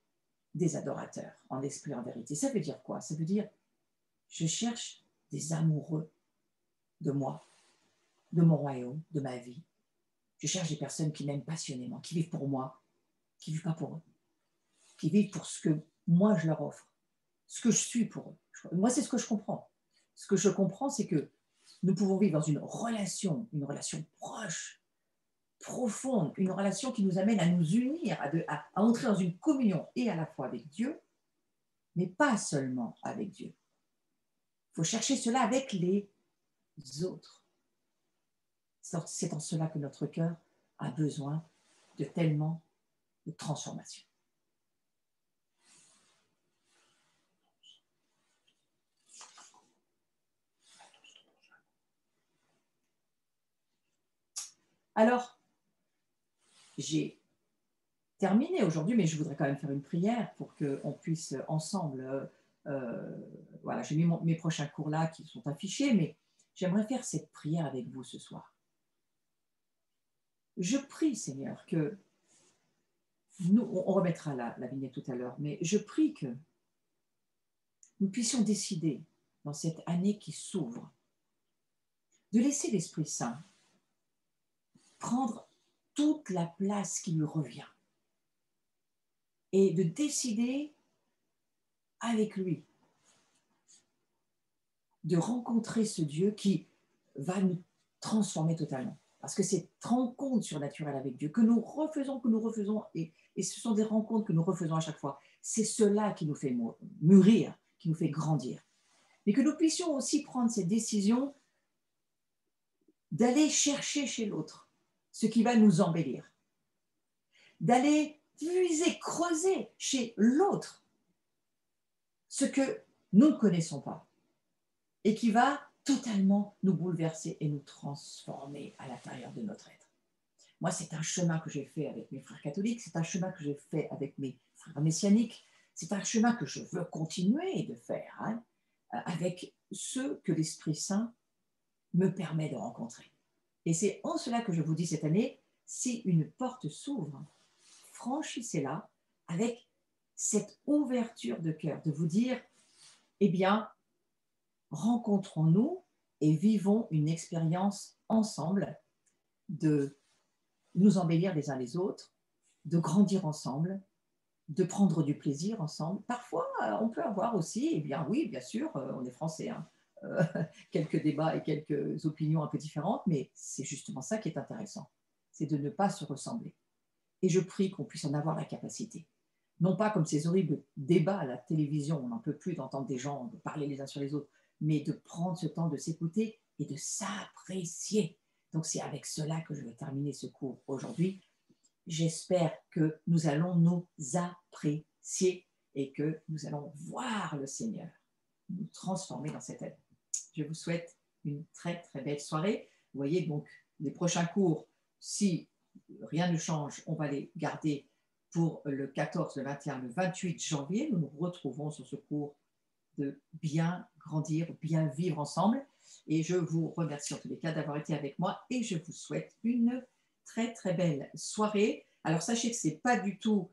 des adorateurs en esprit, en vérité. Ça veut dire quoi? Ça veut dire, je cherche des amoureux de moi, de mon royaume, de ma vie. Je cherche des personnes qui m'aiment passionnément, qui vivent pour moi, qui ne vivent pas pour eux, qui vivent pour ce que moi je leur offre, ce que je suis pour eux. Moi, c'est ce que je comprends. Ce que je comprends, c'est que nous pouvons vivre dans une relation proche, profonde, une relation qui nous amène à nous unir, à entrer dans une communion et à la fois avec Dieu, mais pas seulement avec Dieu. Il faut chercher cela avec les autres. C'est en cela que notre cœur a besoin de tellement de transformation. Alors, j'ai terminé aujourd'hui, mais je voudrais quand même faire une prière pour qu'on puisse ensemble, voilà, j'ai mis mes prochains cours là qui sont affichés, mais j'aimerais faire cette prière avec vous ce soir. Je prie, Seigneur, que nous, on remettra la vignette tout à l'heure, mais je prie que nous puissions décider dans cette année qui s'ouvre de laisser l'Esprit Saint prendre toute la place qui lui revient et de décider avec lui de rencontrer ce Dieu qui va nous transformer totalement. Parce que cette rencontre surnaturelle avec Dieu que nous refaisons, et ce sont des rencontres que nous refaisons à chaque fois, c'est cela qui nous fait mûrir, qui nous fait grandir. Mais que nous puissions aussi prendre cette décision d'aller chercher chez l'autre ce qui va nous embellir, d'aller puiser, creuser chez l'autre ce que nous ne connaissons pas et qui va totalement nous bouleverser et nous transformer à l'intérieur de notre être. Moi, c'est un chemin que j'ai fait avec mes frères catholiques, c'est un chemin que j'ai fait avec mes frères messianiques, c'est un chemin que je veux continuer de faire hein, avec ceux que l'Esprit Saint me permet de rencontrer. Et c'est en cela que je vous dis cette année, si une porte s'ouvre, franchissez-la avec cette ouverture de cœur, de vous dire, eh bien, rencontrons-nous et vivons une expérience ensemble de nous embellir les uns les autres, de grandir ensemble, de prendre du plaisir ensemble. Parfois, on peut avoir aussi, eh bien oui, bien sûr, on est français, hein, euh, quelques débats et quelques opinions un peu différentes, mais c'est justement ça qui est intéressant, c'est de ne pas se ressembler. Et je prie qu'on puisse en avoir la capacité. Non pas comme ces horribles débats à la télévision, on n'en peut plus d'entendre des gens parler les uns sur les autres, mais de prendre ce temps de s'écouter et de s'apprécier. Donc c'est avec cela que je vais terminer ce cours aujourd'hui. J'espère que nous allons nous apprécier et que nous allons voir le Seigneur nous transformer dans cette année. Je vous souhaite une très très belle soirée. Vous voyez donc les prochains cours, si rien ne change, on va les garder pour le 14, le 21, le 28 janvier. Nous nous retrouvons sur ce cours de bien grandir, bien vivre ensemble. Et je vous remercie en tous les cas d'avoir été avec moi et je vous souhaite une très très belle soirée. Alors sachez que ce n'est pas du tout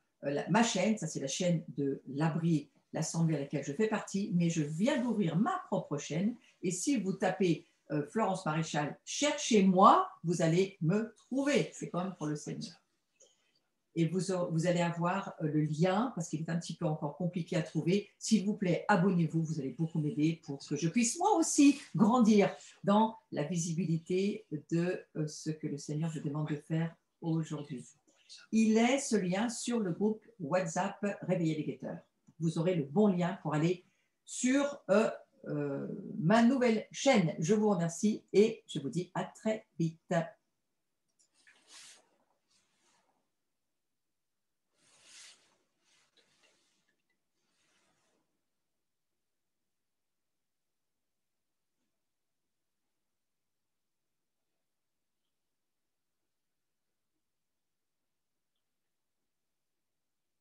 ma chaîne, ça c'est la chaîne de l'Abri, l'assemblée à laquelle je fais partie, mais je viens d'ouvrir ma propre chaîne et si vous tapez Florence Maréchal, cherchez-moi, vous allez me trouver. C'est comme pour le Seigneur. Et vous allez avoir le lien, parce qu'il est un petit peu encore compliqué à trouver. S'il vous plaît, abonnez-vous, vous allez beaucoup m'aider pour que je puisse moi aussi grandir dans la visibilité de ce que le Seigneur me demande de faire aujourd'hui. Il est ce lien sur le groupe WhatsApp Réveiller les guetteurs. Vous aurez le bon lien pour aller sur ma nouvelle chaîne. Je vous remercie et je vous dis à très vite.